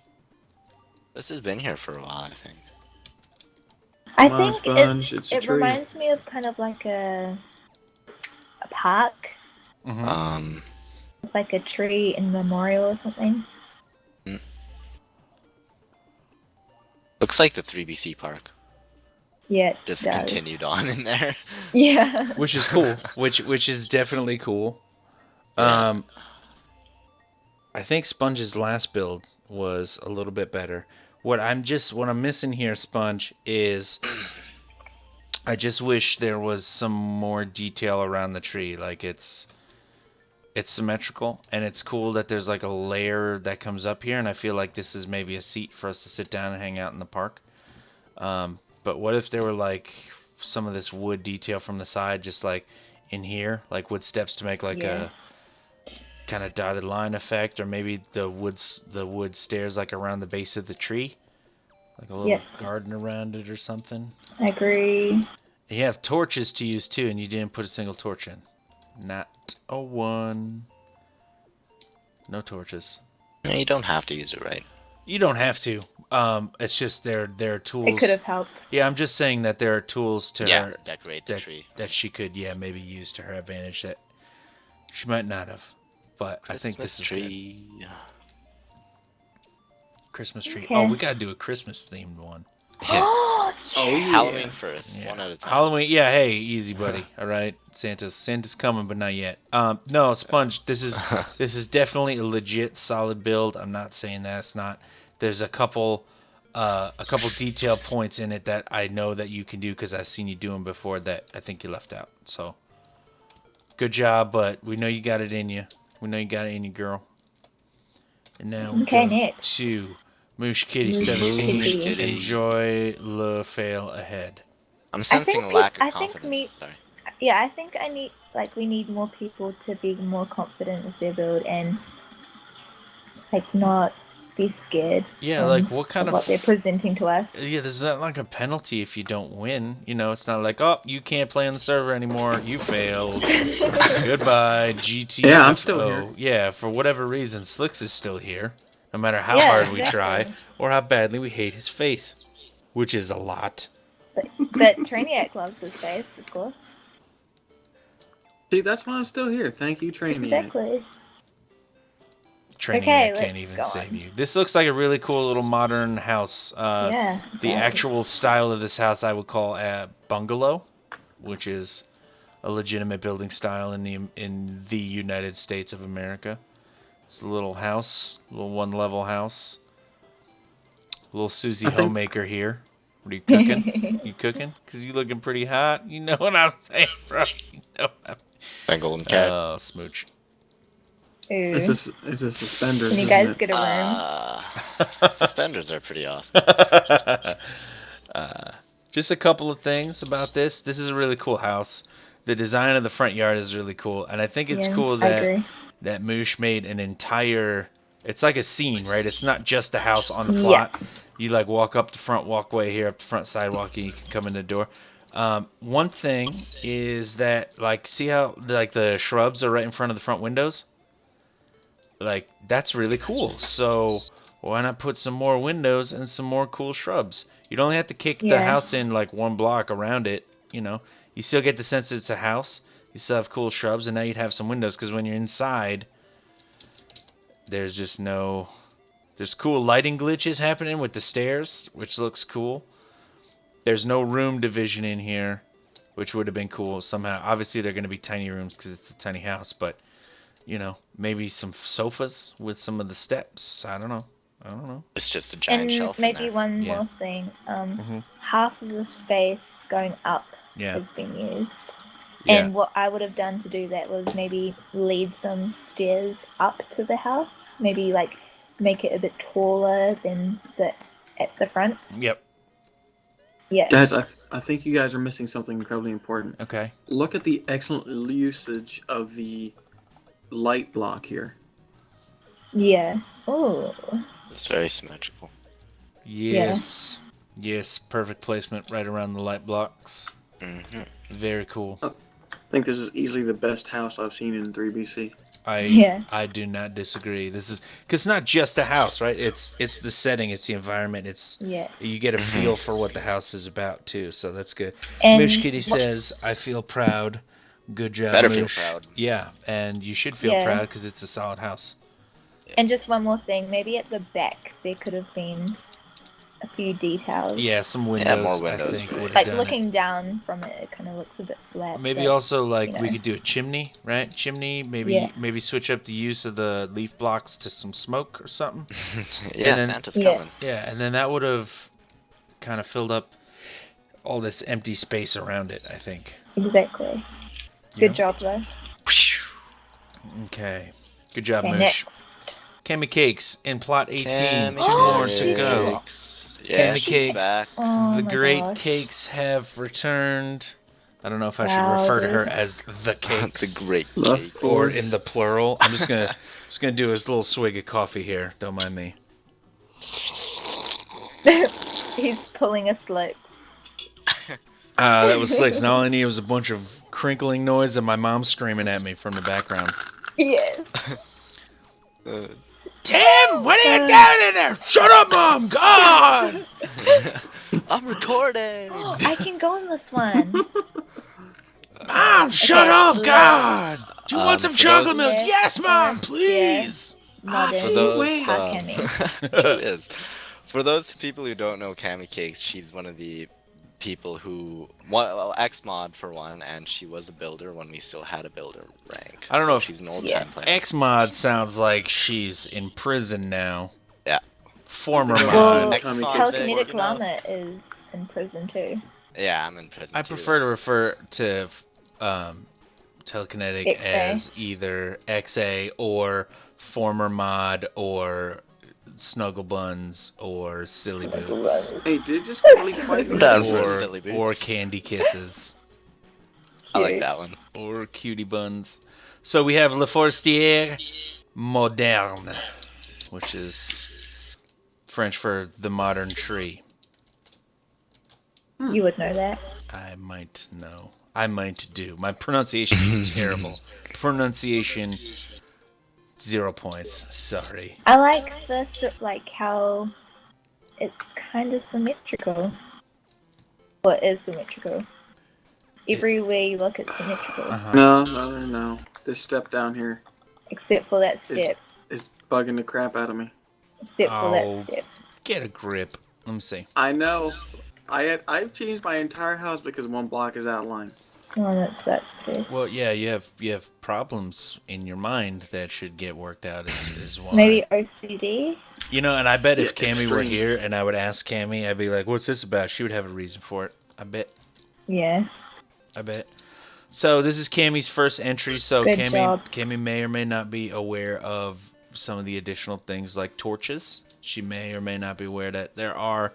This has been here for a while, I think. I Come on, think Sponge, it's a it tree. reminds me of kind of like a park, Mm-hmm. like a tree in memorial or something. Looks like the 3BC park. Yeah, it Just does. continued on in there. Yeah. Which is cool. which is definitely cool. Yeah. I think Sponge's last build was a little bit better. What I'm missing here, Sponge, is I just wish there was some more detail around the tree. Like it's symmetrical and it's cool that there's like a layer that comes up here, and I feel like this is maybe a seat for us to sit down and hang out in the park. But what if there were like some of this wood detail from the side, just like in here, like wood steps to make like Yeah. a kind of dotted line effect, or maybe the wood stairs like around the base of the tree, like a little Yeah. garden around it or something. I agree. And you have torches to use too, and you didn't put a single torch in. Not a one. No torches. Yeah, you don't have to use it, right? You don't have to. It's just there are tools. It could have helped. Yeah, I'm just saying that there are tools to Yeah, her decorate the tree. that she could, maybe use to her advantage that she might not have. But I think this is good. tree. Christmas tree. Okay. Oh, we gotta do a Christmas themed one. Yeah. Oh, Oh, yeah. Halloween first, Yeah. one at a time. Halloween. Yeah, hey, easy, buddy. All right, Santa's coming, but not yet. No, Sponge. This is definitely a legit solid build. I'm not saying that it's not. There's a couple detail points in it that I know that you can do because I've seen you do them before that I think you left out. So, good job, but we know you got it in you. We know you got it in you, girl. And now we Okay, go next. to Moosh Kitty Moosh 17. Kitty. Enjoy le fail ahead. I'm sensing a think lack peop- of I think confidence. me- Sorry. Yeah, I think we need more people to be more confident with their build and like not be scared. Yeah, like what kind of of what they're presenting to us. Yeah, there's not like a penalty if you don't win. You know, it's not like, oh, you can't play on the server anymore. You failed. Goodbye, GTFO. Yeah, I'm still here. Yeah, for whatever reason, Slicks is still here. No matter how Yeah, hard we exactly. try or how badly we hate his face, which is a lot. But Trainiac loves his face, of course. See, that's why I'm still here. Thank you, Trainiac. Exactly. Trainiac Okay, can't let's even go save on. you. This looks like a really cool little modern house. Yeah. The it does. actual style of this house I would call a bungalow, which is a legitimate building style in the United States of America. It's a little house, little one-level house. Little Susie homemaker here. What are you cooking? You cooking? Because you looking pretty hot. You know what I'm saying, bro. You know what Bengal and cat. Oh, smooch. Ooh. It's a suspenders. Can you isn't guys it? get a room? Suspenders are pretty awesome. Just a couple of things about this. This is a really cool house. The design of the front yard is really cool, and I think it's Yeah, cool I that agree. Moosh made an entire. It's like a scene, right? It's not just a house on the plot. You like walk up the front walkway here, up the front sidewalk, and you can come in the door. One thing is that, like, see how like the shrubs are right in front of the front windows? Like, that's really cool. So why not put some more windows and some more cool shrubs? You'd only have to kick the house in like one block around it. You know, you still get the sense it's a house. You still have cool shrubs, and now you'd have some windows. Because when you're inside, there's just no. There's cool lighting glitches happening with the stairs, which looks cool. There's no room division in here, which would have been cool somehow. Obviously, they're going to be tiny rooms because it's a tiny house, but, you know, maybe some sofas with some of the steps. I don't know. It's just a giant And shelf. maybe in there. one Yeah. more thing. Half of the space going up has been used. Yeah. And what I would have done to do that was maybe lead some stairs up to the house. Maybe like make it a bit taller than at the front. Yep. Yeah. Guys, I think you guys are missing something incredibly important. Okay. Look at the excellent usage of the light block here. Yeah. Oh. It's very symmetrical. Yes. Yes. Perfect placement right around the light blocks. Mm-hmm. Very cool. I think this is easily the best house I've seen in 3BC. I do not disagree. This is because it's not just a house, right? It's the setting, it's the environment. You get a feel for what the house is about too. So that's good. And Moosh Kitty says, "I feel proud. Good job, Better Moosh." feel proud. Yeah, and you should feel proud because it's a solid house. And just one more thing. Maybe at the back there could have been a few details. Yeah, some windows. more windows, I think right. would have Like done looking down from it, it kind of looks a bit flat. Maybe but, also like you we know. could do a chimney, right? Chimney. Maybe switch up the use of the leaf blocks to some smoke or something. Yeah, And then- Santa's coming. Yeah, and then that would have kind of filled up all this empty space around it, I think. Exactly. Good job, though. Okay. Good job, Okay, Moosh. next. Cami Cakes in plot 18. Cammy Two more to Cakes. go. Yeah, Candy she's cakes. back. Oh The my great gosh. cakes have returned. I don't know if I Wow, should refer to dude. her as the cakes The great The cake. or in the plural. I'm just gonna do a little swig of coffee here. Don't mind me. He's pulling a Slicks. That was Slicks. And all I needed was a bunch of crinkling noise and my mom screaming at me from the background. Yes. Tim, what are you doing in there? Shut up, Mom! God! I'm recording. I can go on this one. Mom, shut Okay, up! look. God! Do you want some for chocolate those- milk? Yeah, Yes, Mom, yes, please! Modern. For those, Wait. How can he? She is. For those people who don't know Cammy Cakes, she's one of the people who, X-Mod for one, and she was a builder when we still had a builder rank. I don't know if- she's an old-time player. X-Mod sounds like she's in prison now. Yeah. Former Well, mod. X-Mod, TelekineticLlama is in prison too. Yeah, I'm in prison I too. prefer to refer to Telekinetic XA. as either XA or former mod or snuggle buns or silly Snuggle boots buns. Hey, did it just really fight me? Down for silly or boots. candy kisses I like Cute. that one. or cutie buns. So we have Le Forestier Moderne, which is French for the modern tree. You would know that. I might know. I might do. My pronunciation is terrible. Pronunciation 0 points. Sorry. I like this, like how it's kind of symmetrical. What is symmetrical? Everywhere you look, it's symmetrical, No. This step down here except for that step. is bugging the crap out of me. Except for that Oh. step. Get a grip. Let me see. I know. I've changed my entire house because one block is outlined. Oh, that sucks, dude. Well, yeah, you have problems in your mind that should get worked out. Is why. Maybe OCD. You know, and I bet if Yeah, Cammy were extreme. here and I would ask Cammy, I'd be like, "What's this about?" She would have a reason for it. I bet. Yeah. So this is Cammy's first entry. So Good job. Cammy may or may not be aware of some of the additional things like torches. She may or may not be aware that there are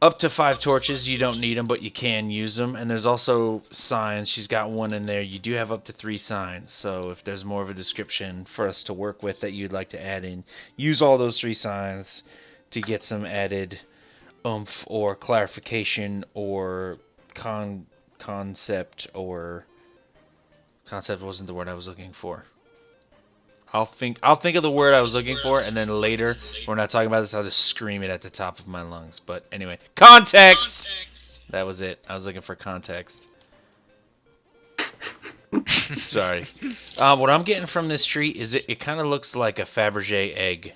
up to 5 torches. You don't need them, but you can use them. And there's also signs. She's got one in there. You do have up to 3 signs. So if there's more of a description for us to work with that you'd like to add in, use all those 3 signs to get some added oomph or clarification or concept wasn't the word I was looking for. I'll think of the word I was looking for, and then later, when we're not talking about this, I'll just scream it at the top of my lungs. But anyway, context! That was it. I was looking for context. Sorry. What I'm getting from this tree is it kind of looks like a Fabergé egg.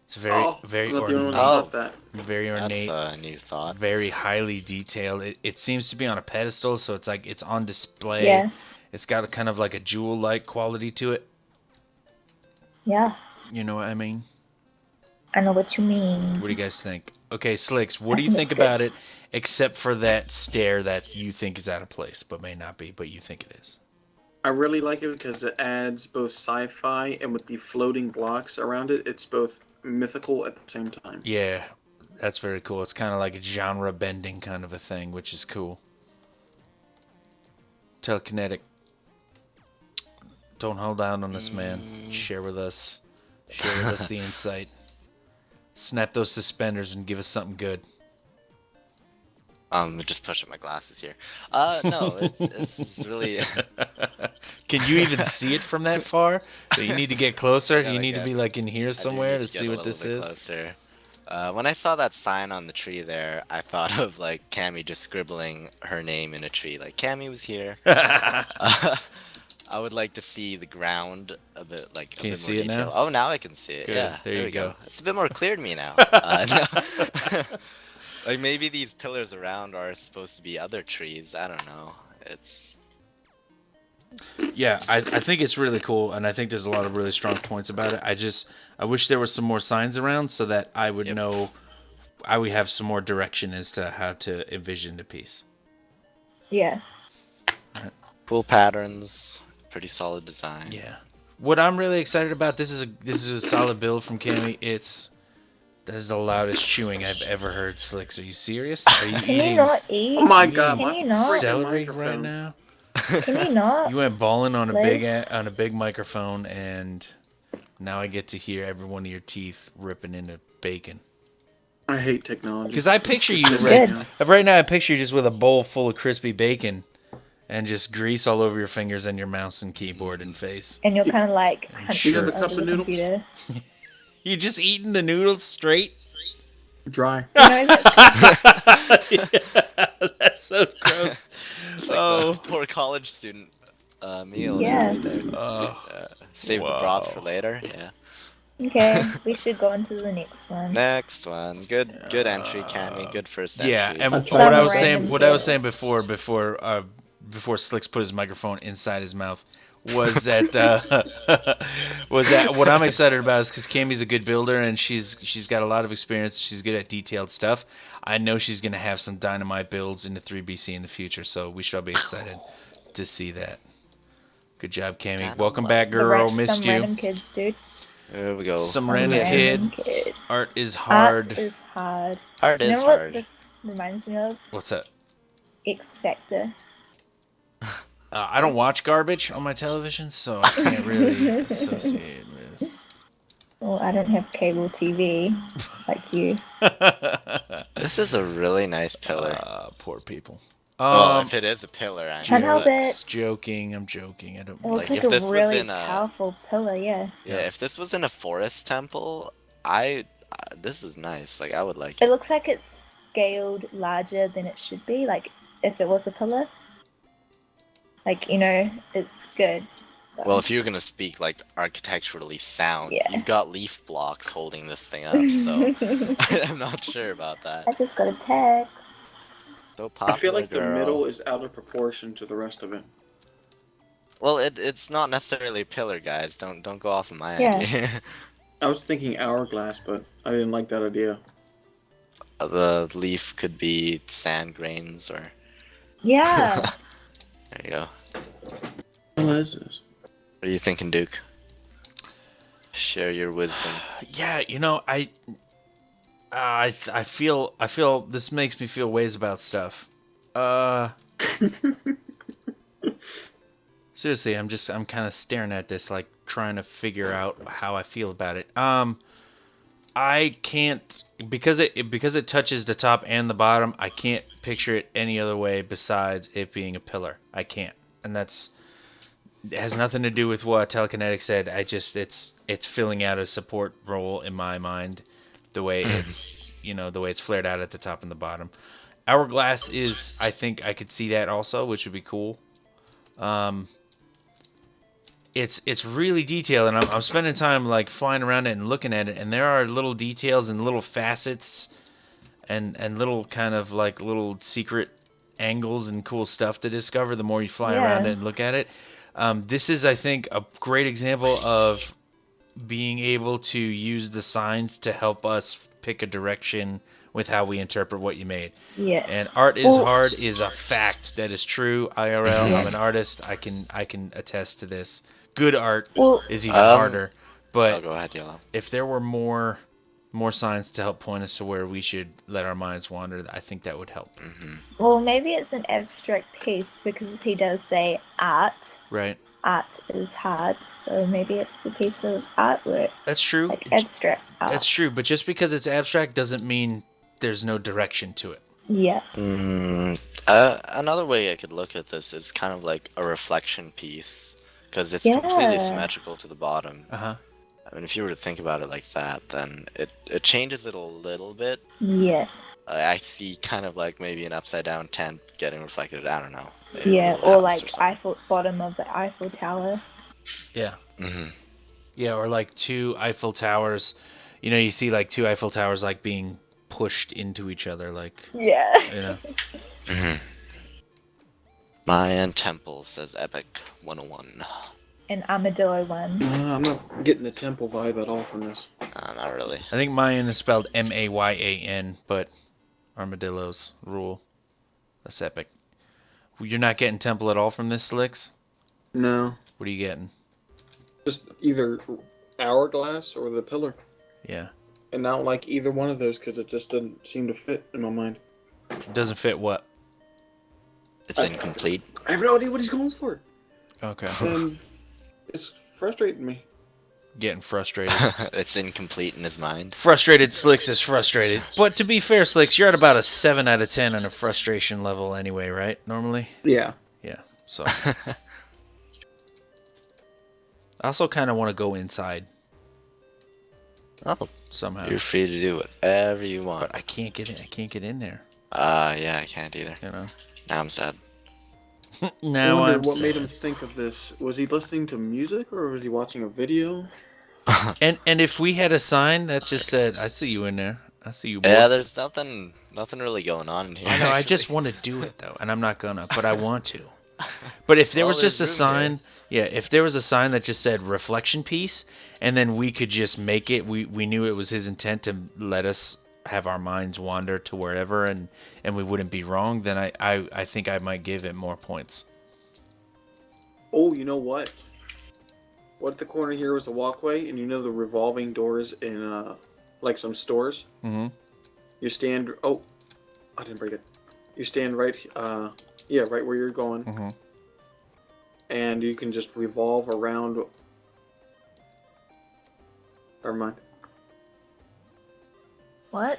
It's very I'm not the only one ornate. that thought that. Very That's ornate. a new thought. Very highly detailed. It seems to be on a pedestal, so it's like it's on display. Yeah. It's got kind of like a jewel-like quality to it. Yeah. You know what I mean? I know what you mean. What do you guys think? Okay, Slicks, what I do you think think it's good. about it, except for that stair that you think is out of place, but may not be, but you think it is? I really like it because it adds both sci-fi and with the floating blocks around it, it's both mythical at the same time. Yeah, that's very cool. It's kind of like a genre-bending kind of a thing, which is cool. Telekinetic. Don't hold out on us, man. Share with us. Share with us the insight. Snap those suspenders and give us something good. Just pushing my glasses here. No, it's really. Can you even see it from that far? So you need to get closer. Gotta You need to get- be like in here I do somewhere need to get see a what little this bit is. Closer. When I saw that sign on the tree there, I thought of like Cammy just scribbling her name in a tree. Like Cammy was here. I would like to see the ground a bit, like Can a you bit see more it now? detail. Oh, now I can see it. Good, Yeah, there you we go. It's a bit more clear to me now. No. Like maybe these pillars around are supposed to be other trees. I don't know. It's Yeah, I think it's really cool, and I think there's a lot of really strong points about it. I wish there were some more signs around so that I would Yep. know, I would have some more direction as to how to envision the piece. Yeah. cool patterns, pretty solid design. Yeah. What I'm really excited about, this is a solid build from Cammy. That is the loudest chewing I've ever heard, Slicks. Are you serious? Are you Can you eating not eat? Oh my You god, Can my you not? freaking celery right microphone. now? Can you not? You went balling on a Liz? big microphone, and now I get to hear every one of your teeth ripping into bacon. I hate technology. Because I picture you Good. right now. I picture you just with a bowl full of crispy bacon, and just grease all over your fingers and your mouse and keyboard and face. And you're kind of like Sure. hunched The cup over of the noodles? computer. You just eating the noodles straight? Dry. You know, that's That's so gross. It's like Oh. the poor college student meal. Yeah. Right there. Oh. Save the broth for later. Yeah. okay. We should go on to the next one. Next one. Good entry, Cammy. Good first entry. Yeah, and I'll what try I it. was Some saying, random what I was kid. saying before Slicks put his microphone inside his mouth, was that what I'm excited about is because Cammy's a good builder and she's got a lot of experience. She's good at detailed stuff. I know she's gonna have some dynamite builds into 3BC in the future, so we should all be excited to see that. Good job, Cammy. Dynamite. Welcome back, The girl. some Missed you. random kids, dude. There we go. Some Some random random kid. Art is hard. Art is hard. Art You is know what hard. this reminds me of? What's that? X Factor. I don't watch garbage on my television, so I can't really associate with. Well, I don't have cable TV like you. This is a really nice pillar. Poor people. Well, if it is a pillar, I Can't mean. help it. Joking. I'm joking. I don't. It looks Like, like if a this was really in a- powerful pillar, yeah. Yeah, if this was in a forest temple, this is nice. Like, I would like It it. looks like it's scaled larger than it should be, like if it was a pillar. Like, you know, it's good. but- Well, if you're gonna speak like architecturally sound, Yeah. you've got leaf blocks holding this thing up, so I'm not sure about that. I just got a text. So popular, I feel like the girl. middle is out of proportion to the rest of it. Well, it's not necessarily a pillar, guys. Don't go off of my Yeah. idea. I was thinking hourglass, but I didn't like that idea. The leaf could be sand grains, or Yeah. there you go. What is this? What are you thinking, Duke? Share your wisdom. Yeah, you know, I feel this makes me feel ways about stuff. Seriously, I'm kind of staring at this, like trying to figure out how I feel about it. I can't, because it touches the top and the bottom. I can't picture it any other way besides it being a pillar. I can't, and it has nothing to do with what Telekinetic said. It's filling out a support role in my mind, the way it's the way it's flared out at the top and the bottom. Hourglass is, I think I could see that also, which would be cool. It's really detailed, and I'm spending time like flying around it and looking at it, and there are little details and little facets and little kind of like little secret angles and cool stuff to discover the more you fly around Yeah. it and look at it. This is, I think, a great example of being able to use the signs to help us pick a direction with how we interpret what you made. Yeah. And art is Well- hard is a fact that is true. IRL, Yeah. I'm an artist. I can attest to this. Good art Well, is even harder. But Oh, go ahead, Yellow. if there were more signs to help point us to where we should let our minds wander, I think that would help. well, maybe it's an abstract piece because he does say art. Right? Art is hard, so maybe it's a piece of artwork, That's true. like abstract art. That's true. But just because it's abstract doesn't mean there's no direction to it. Yeah. Another way I could look at this is kind of like a reflection piece, because it's completely Yeah. symmetrical to the bottom. Uh-huh. I mean, if you were to think about it like that, then it changes it a little bit. Yeah. I see kind of like maybe an upside down tent getting reflected. I don't know. maybe a Yeah. little Or house like something. Eiffel bottom of the Eiffel Tower. Yeah. Mhm. Yeah, or like two Eiffel Towers. You know, you see like two Eiffel Towers like being pushed into each other, like, Yeah. you know. Mayan Temple, says Epic 101. An armadillo one. I'm not getting the temple vibe at all from this. Not really. I think Mayan is spelled Mayan, but armadillos rule. That's epic. You're not getting temple at all from this, Slicks? No. What are you getting? Just either hourglass or the pillar. Yeah. And I don't like either one of those because it just doesn't seem to fit in my mind. It doesn't fit what? It's incomplete. I have no idea what he's going for. Okay. And it's frustrating me. Getting frustrated. It's incomplete in his mind. Frustrated Slicks is frustrated. But to be fair, Slicks, you're at about a 7 out of 10 on a frustration level anyway, right? Normally? Yeah. Yeah. So. I also kind of want to go inside Oh, somehow. you're free to do whatever you want. But I can't get in. I can't get in there. Yeah, I can't either. You know. Now I'm sad. Now I wonder I'm what made sad. him think of this. Was he listening to music or was he watching a video? And if we had a sign that just said, "I see you in there. I see you." Boy. Yeah, there's nothing really going on in here. I know. I actually. just want to do it though, and I'm not gonna, but I want to. But if there Well, was just a there's room sign, here. yeah, if there was a sign that just said reflection piece, and then we could just make it, we knew it was his intent to let us have our minds wander to wherever, and we wouldn't be wrong, then I think I might give it more points. Oh, you know what? what at the corner here was a walkway, and you know the revolving doors in like some stores. Mm-hmm. You stand. Oh, I didn't break it. You stand right. Yeah, right where you're going, Mm-hmm. and you can just revolve around. Never mind. What?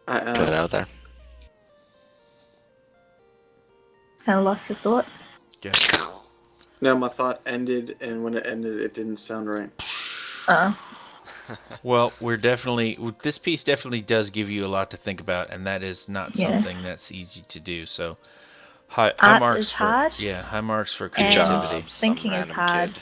Put it out there. Kind of lost your thought. No, my thought ended, and when it ended, it didn't sound right. Well, this piece definitely does give you a lot to think about, and that is not Yeah. something that's easy to do. So, high Art marks is for hard. high marks for And creativity. thinking is hard.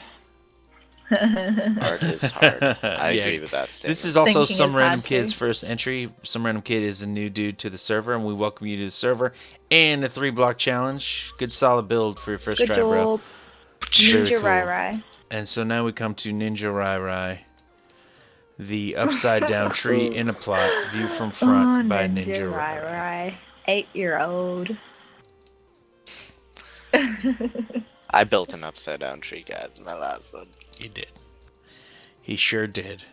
Art is hard. I Yeah. agree with that statement. This is also Thinking some is random hard kid's too. first entry. Some random kid is a new dude to the server, and we welcome you to the server and the 3 block challenge. Good solid build for your first Good try, bro. job. Very Ninja cool. Rai Rai. And so now we come to Ninja Rai Rai, the upside down tree in a plot, view from front by Ninja Rai Rai. Rai. 8-year-old. I built an upside down tree, guys, in my last one. He did. He sure did.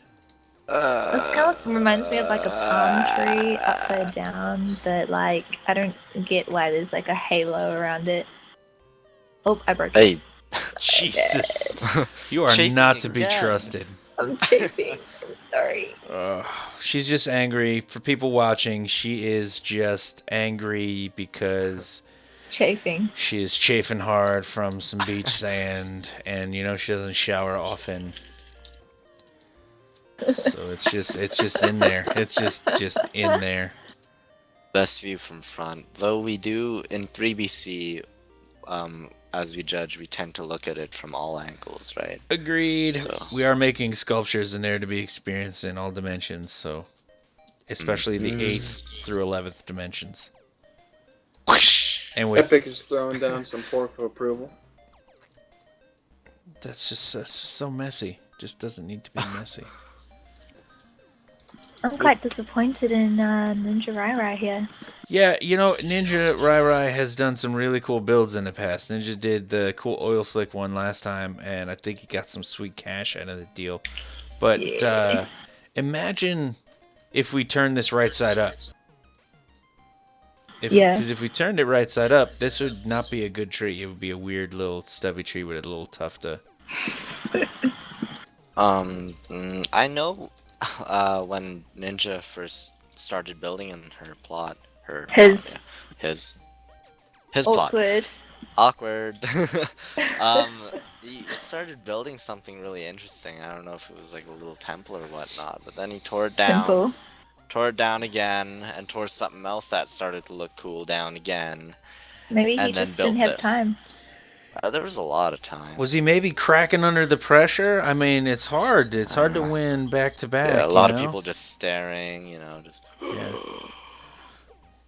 This kind of reminds me of like a palm tree upside down, but like I don't get why there's like a halo around it. Oh, I broke it. Hey, Jesus. You are Chafing not to be again. trusted. I'm chafing. I'm sorry. She's just angry. For people watching, she is just angry because Chafing. she is chafing hard from some beach sand, and she doesn't shower often. So it's just in there. It's just in there. best view from front. Though we do in 3BC, as we judge, we tend to look at it from all angles, right? Agreed. So- We are making sculptures in there to be experienced in all dimensions, so especially the 8th through 11th dimensions. And with Epic is throwing down some pork of approval. that's just so messy. Just doesn't need to be messy. I'm quite disappointed in Ninja Rai Rai here. Yeah, Ninja Rai Rai has done some really cool builds in the past. Ninja did the cool oil slick one last time, and I think he got some sweet cash out of the deal. But Yeah. imagine if we turn this right side up. Yeah. Because if we turned it right side up, this would not be a good tree. It would be a weird little stubby tree with a little tuft. I know when Ninja first started building in her plot, His plot. awkward. Awkward. He started building something really interesting. I don't know if it was like a little temple or whatnot, but then he tore it down. Simple. Tore it down again, and tore something else that started to look cool down again. Maybe he And then just built didn't have this. time. There was a lot of time. Was he maybe cracking under the pressure? I mean, it's hard. It's hard to win back to back. Yeah, a lot of people just staring, just. Yeah.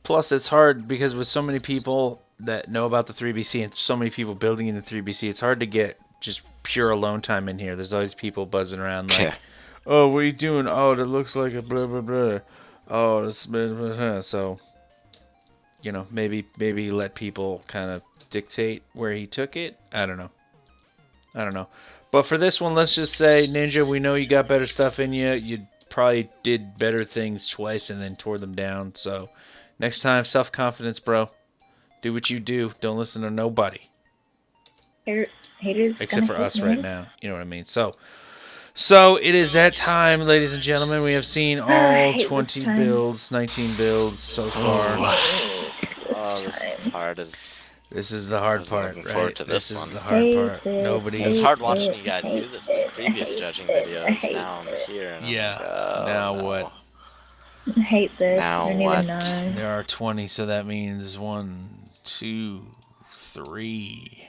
Plus, it's hard because with so many people that know about the 3BC and so many people building in the 3BC, it's hard to get just pure alone time in here. There's always people buzzing around like, Yeah. oh, what are you doing? Oh, that looks like a blah, blah, blah. Oh, this blah, blah, blah. So, maybe let people kind of dictate where he took it. I don't know. But for this one, let's just say, Ninja, we know you got better stuff in you. You probably did better things twice and then tore them down. So next time, self-confidence, bro. Do what you do. Don't listen to nobody. Haters Except for gonna hate us me. right now. You know what I mean? So it is that time, ladies and gentlemen. We have seen I all hate this 20 time. builds, 19 builds so far. This time. part is. This is the I hard was part, looking right? forward to this is one. the hard Hate part. it, Nobody. It's hate hard watching it, you guys do hate this in the it, previous hate judging it, I videos. hate Now I'm it. here. And Yeah. I'm like, oh, Now no. what? I hate this. Now I don't what? even know. There are 20, so that means 1, 2, 3.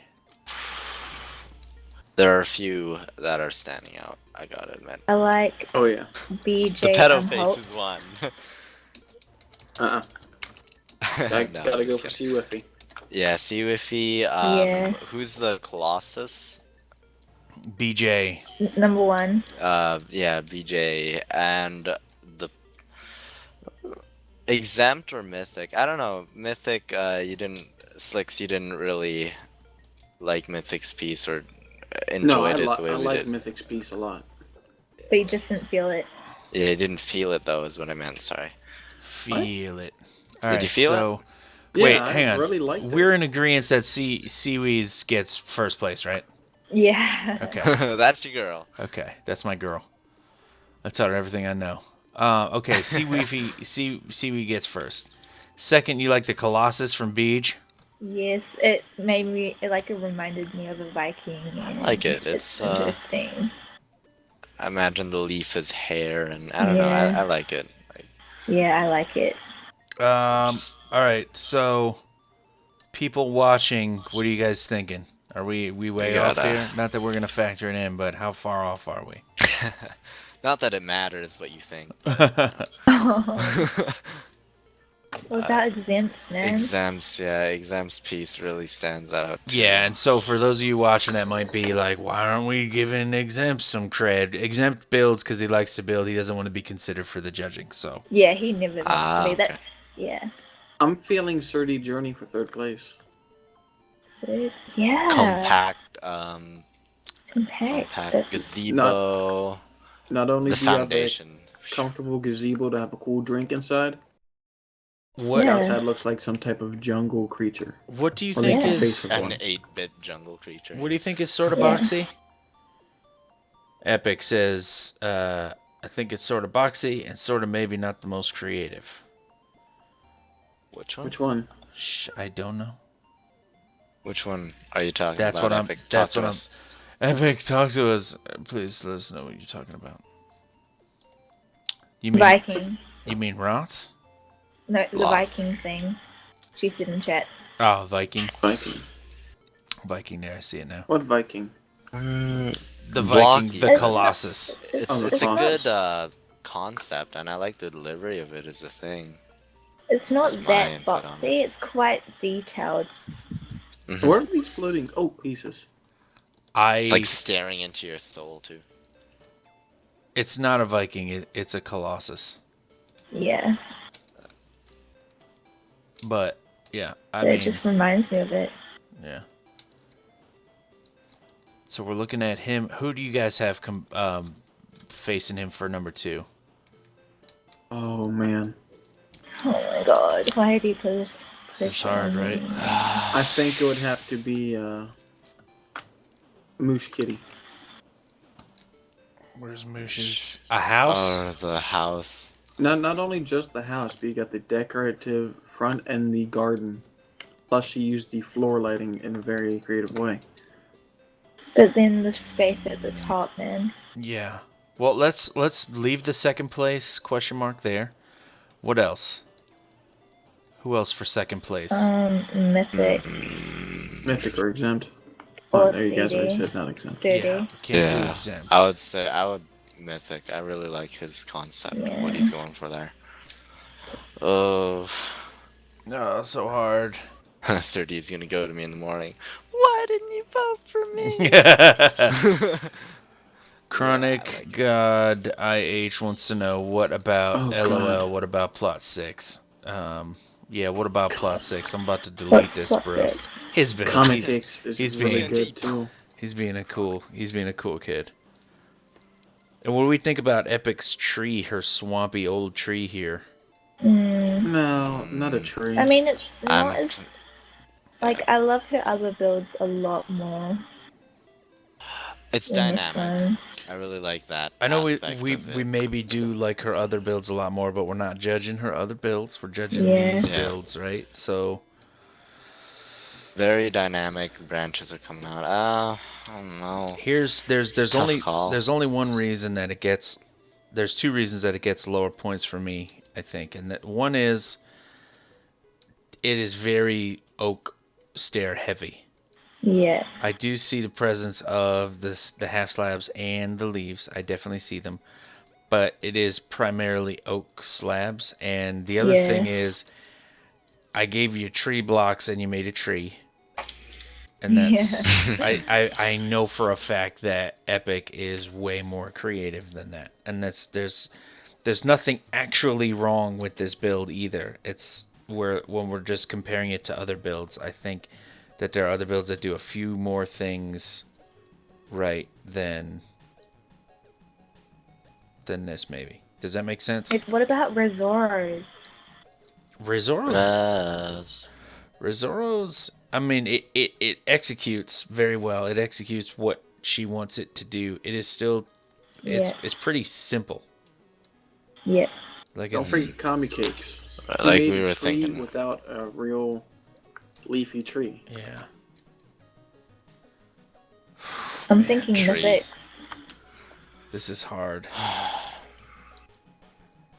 There are a few that are standing out, I gotta admit. I like Oh yeah. BJ The pedo and face Hulk. is one. I No, gotta I'm go just for kidding. Sea-Wiffy. Yeah, Seawiffy. Yeah. Who's the Colossus? BJ. Number 1. Yeah, BJ. And the Exempt or Mythic? I don't know. Mythic, Slicks, you didn't really like Mythic's piece, or No, enjoyed it the way I we like did. Mythic's piece a lot. But you just didn't feel it. Yeah, I didn't feel it though, is what I meant. Sorry. Feel it. All Did right, you feel it? so Yeah, wait, I hang on. really like We're this. in agreement that Seawees gets first place, right? Yeah. Okay. That's your girl. Okay, that's my girl. I taught her everything I know. Okay, Seaweed gets first. Second, you like the Colossus from Beej? Yes, it made me. It reminded me of a Viking. I like it. It's It's interesting. I imagine the leaf is hair, and I don't know. Yeah. I like it. Like, Yeah, I like it. just All right, so people watching, what are you guys thinking? Are we way off gotta- here? Not that we're gonna factor it in, but how far off are we? not that it matters what you think. What about exempts, man? Exams piece really stands out. Too. Yeah, and so for those of you watching that might be like, why aren't we giving Exempt some cred? Exempt builds because he likes to build. He doesn't want to be considered for the judging. So Yeah, he never wants to be that. Okay. Yeah. I'm feeling Surdy Journey for third place. Yeah. Compact, Compact. compact gazebo. Not only The do you have a foundation. comfortable gazebo to have a cool drink inside, what the Yeah. outside looks like some type of jungle creature. what do you Or at least think the Yeah. face is of one. An 8-bit jungle creature. what do you think is sort of Yeah. boxy? Epic says, I think it's sort of boxy and sort of maybe not the most creative. Which one? Which one? Shh, I don't know. Which one are you talking That's about? what I'm- Epic? that's Talk what to us. Epic, talk to us. Please let us know what you're talking about. You mean Viking. you mean Rots? No, the Block. Viking thing. She said in chat. Oh, Viking. Viking. Viking there, I see it now. What Viking? The Block- Viking, the It's- Colossus. It's Oh, the it's a Colossus. good concept, and I like the delivery of it as a thing. It's not That's my that input on boxy. It's quite detailed. Mhm. Where are these floating? Oh, pieces. It's like staring into your soul too. It's not a Viking, it's a Colossus. Yeah. But yeah, I So mean, it just reminds me of it. yeah. So we're looking at him. Who do you guys have facing him for number 2? Oh man. Oh my god. Why did he put this? This is hard, right? I think it would have to be Moosh Kitty. Where's Moosh's? A house? Or the house. Not only just the house, but you got the decorative front and the garden. Plus, she used the floor lighting in a very creative way. But then the space at the top, man. Yeah. Well, let's leave the second place question mark there. What else? Who else for second place? Mythic. Mythic or exempt. Or Oh, there you guys already CD. said not exempt. CD. Yeah, can't do Yeah, exempt. I would say I would Mythic. I really like his concept, what he's going for there. Oh, No, so hard. Sir D's gonna go to me in the morning. Why didn't you vote for me? Chronic God IH wants to know what about Oh, LOL? God. What about plot 6? Yeah, what about plot 6? I'm about to delete What's this, plot bro. 6? His build. Comic He's, X is he's really being good too. he's being a cool kid. And what do we think about Epic's tree? Her swampy old tree here. No, not a tree. I mean, it's I'm- not as. Like, I love her other builds a lot more It's than this dynamic. one. I really like that. I know aspect we of it. maybe do like her other builds a lot more, but we're not judging her other builds. We're judging Yeah. these Yeah. builds, right? So Very dynamic. Branches are coming out. I don't know. there's It's a tough call. there's only one reason that it gets. There's 2 reasons that it gets lower points for me, I think, and that one is it is very oak stair heavy. Yeah. I do see the presence of the half slabs and the leaves. I definitely see them, but it is primarily oak slabs. And the other Yeah. thing is, I gave you tree blocks and you made a tree, and that's I know for a fact that Epic is way more creative than that, and there's nothing actually wrong with this build either. It's when we're just comparing it to other builds, I think that there are other builds that do a few more things right than this, maybe. Does that make sense? Like, what about Resoros? Rizoro's, I mean, it executes very well. It executes what she wants it to do. It is still, it's pretty simple. Yeah. Like Don't it's, forget Kami cakes. He Like made we a were tree thinking. without a real leafy tree. yeah. I'm thinking Tree. Mythics. This is hard.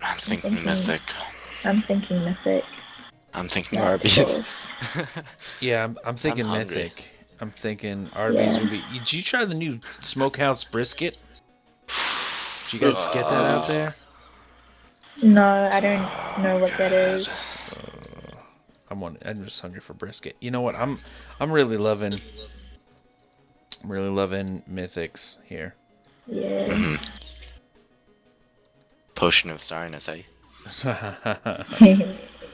I'm thinking thinking- Mythic. I'm thinking Mythic. I'm thinking Yeah, Arby's. Yeah, I'm thinking hungry. Mythic. I'm thinking Arby's Yeah. would be. Did you try the new Smokehouse brisket? Did you guys get that out there? No, I don't know what that is. I'm just hungry for brisket. You know what? I'm really loving Mythics here. Yeah. Potion of Starness, eh?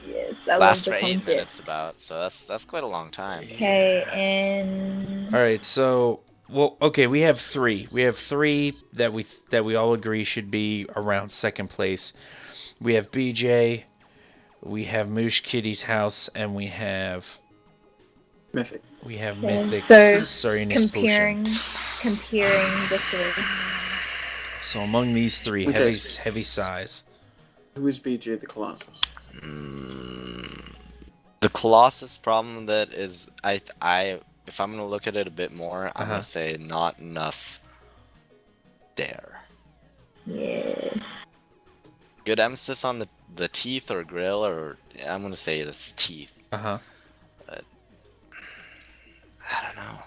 Yes, I Lasts love for the 8 concept. minutes about, so that's quite a long time. Okay, and All right, so okay, we have three. We have three that we all agree should be around second place. We have BJ, we have Moosh Kitty's house, and we have Mythic. Mythic's so Serenus comparing Potion. the three. So among these three, Okay. heavy size. Who is BJ the Colossus? The Colossus problem that is, if I'm gonna look at it a bit more, I'm gonna say not enough dare. Yeah. Good emphasis on the teeth or grill, or I'm gonna say it's teeth. Uh-huh. I don't know.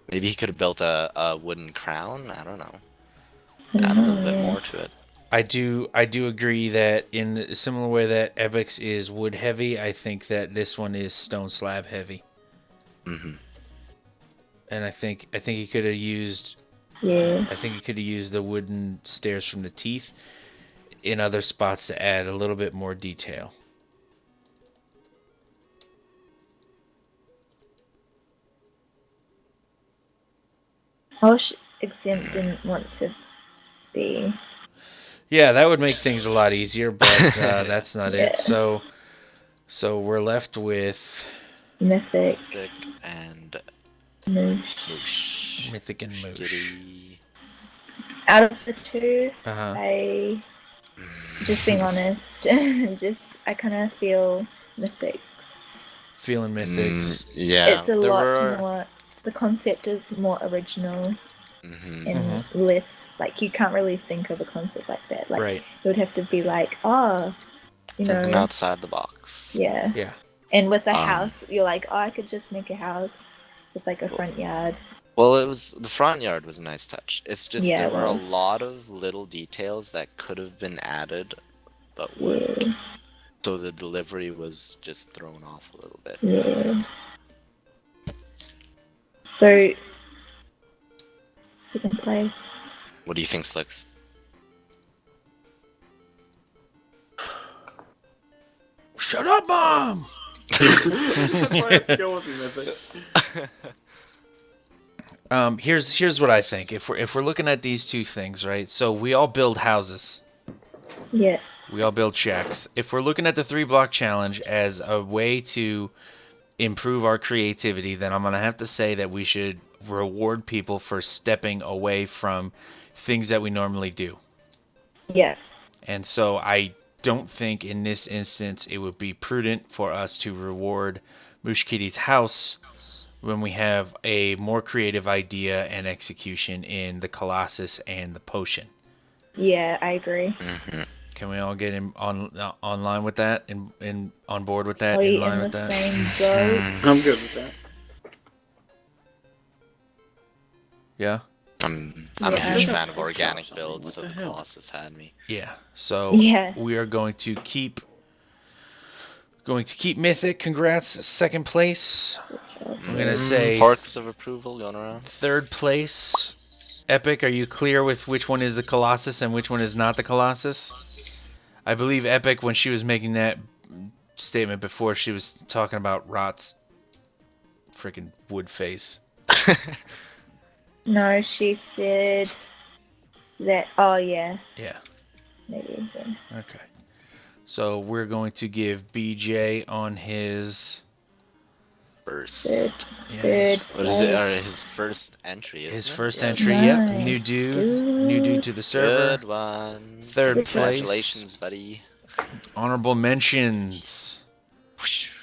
Maybe he could have built a wooden crown. I don't know. I Add a don't little know, bit yeah. more to it. I do agree that in a similar way that Epic's is wood heavy, I think that this one is stone slab heavy. Mm-hmm. And I think he could have used Yeah. the wooden stairs from the teeth in other spots to add a little bit more detail. Hosh exempt didn't want to be. Yeah, that would make things a lot easier, but that's not Yeah. it. So we're left with Mythic. Thick and Moosh. moosh. Mythic and Moosh. Skitty. Out of the two, Uh-huh. I just being honest, I kind of feel Mythics. Feeling Mythics. Yeah. It's a lot more. The concept is more original Mm-hmm. and less like you can't really think of a concept like that. Like Right. it would have to be like, oh, you Thinking know, outside the box. yeah. Yeah. And with a house, you're like, oh, I could just make a house with like a front yard. Well, the front yard was a nice touch. It's just Yeah, there it were a was. lot of little details that could have been added, but weren't. Yeah, So the delivery was just thrown off a little bit. yeah. So, second place. What do you think, Slicks? Shut up, Mom! That's why I have to go with you, Mythic. Here's what I think. If we're looking at these two things, right? So we all build houses. Yeah, We all build shacks. If we're looking at the 3-block challenge as a way to improve our creativity, then I'm going to have to say that we should reward people for stepping away from things that we normally do. yeah. And so I don't think in this instance it would be prudent for us to reward Moosh Kitty's house when we have a more creative idea and execution in the Colossus and the potion. Yeah, I agree. Can we all get in online with that and on board with that? Are In we line in with the that? same boat? I'm good with that. Yeah. I'm Yeah. a huge Yeah. fan of organic What builds, so the the hell? Colossus had me. Yeah. So Yeah. we are going to keep Mythic. Congrats, second place. I'm gonna say Parks of approval going around. third place. Epic, are you clear with which one is the Colossus and which one is not the Colossus? I believe Epic, when she was making that statement before, she was talking about Rot's freaking wood face. No, she said that. Oh yeah, Yeah. maybe. Yeah. Okay. So we're going to give BJ on his First. Third What is it? place. Or his first entry, his isn't it? first Yeah, entry. his Yep. first Nice. New dude to the server. Good one. Third place. Congratulations, buddy. Honorable mentions. Whoosh.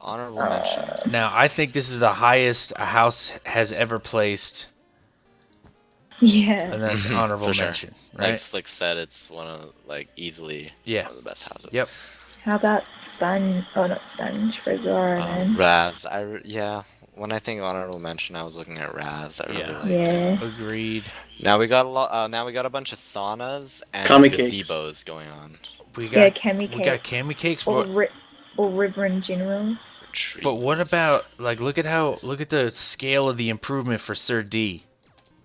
Honorable mention. Now I think this is the highest a house has ever placed, Yeah. and that's Mhm, honorable for sure. mention, Like right? Slick said, it's one of easily Yeah. one of the best houses. Yep. How about Sponge? Oh, not Sponge. Rizora, then. Raz, yeah. When I think honorable mention, I was looking at Raz. I really Yeah. liked it. Yeah. Agreed. Now we got a lot. Now we got a bunch of saunas and Kami cakes. gazebos going on. We Yeah, got Cami we got Cakes. cami cakes, Or, but or River in general. but what Retreats. about look at the scale of the improvement for Sir D.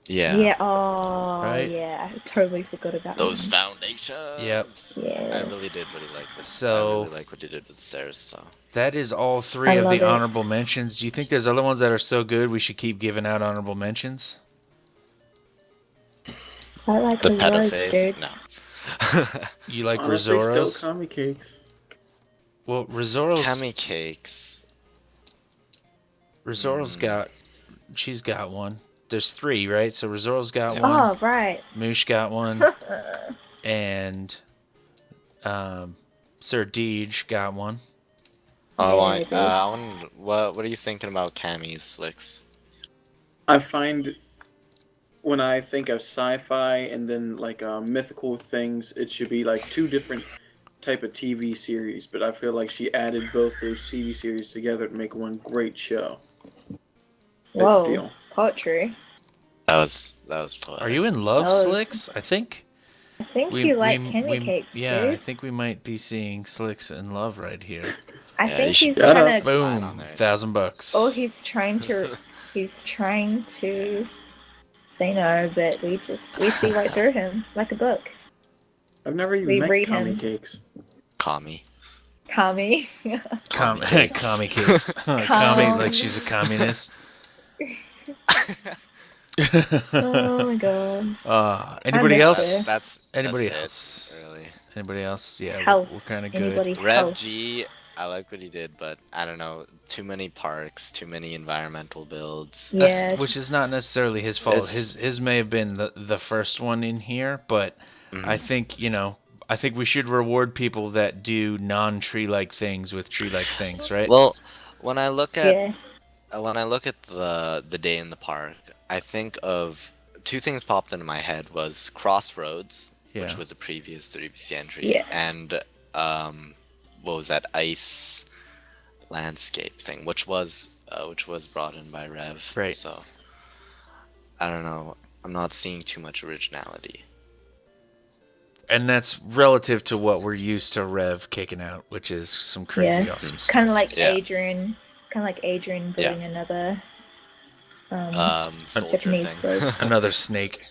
Yeah. Yeah. Oh, Right? yeah. I totally forgot about Those that. foundations. Yep. Yes. I really did really like this. So- I really like what you did with stairs. So That is all three I of the love it. honorable mentions. Do you think there's other ones that are so good we should keep giving out honorable mentions? I like the the pedal roads, face. dude. No. You like Honestly, still Rizoro's? Kami cakes. Well, Rizoro's Kami cakes. got she's got one. There's three, right? So Rizoro's got Yeah. one. Oh, right. Moosh got one, and Sir Deej got one. I Yeah, want. it is. I want. What are you thinking about Kami's Slicks? I find when I think of sci-fi and then like mythical things, it should be like two different type of TV series. But I feel like she added both those TV series together to make one great show. Whoa. Deal. Poetry. That was poetic. Are you in love, That was- Slicks? I think I think you like Cami Cakes, yeah, I dude. think we might be seeing Slicks in love right here. I Yeah, think you should he's shut trying up. to. Sign on Boom, there. $1,000. Oh, he's trying to. He's trying to say no, but we see right through him like a book. I've never even We met read Kami him. cakes. Kami. Kami. Commie cakes. commie cakes. Commie like she's a communist. Oh my god. Anybody miss else? her. That's Anybody that's else? It, really. Anybody else? Yeah, House. we're kind of good. Anybody Rev house. G, I like what he did, but I don't know. Too many parks, too many environmental builds. Yeah. Which is not necessarily his fault. It's- His may have been the first one in here, but I think I think we should reward people that do non-tree like things with tree like things, right? Well, when I look at Yeah. the day in the park, I think of two things popped into my head was Crossroads, which Yeah. was a previous 3BC entry, Yeah. and what was that ice landscape thing, which was brought in by Rev. Right. So I don't know. I'm not seeing too much originality. And that's relative to what we're used to Rev kicking out, which is some crazy Yeah. awesome It's stuff. kind of like Yeah. Adrian. Kind of like Adrian building another Soldier Japanese thing. build Another snake.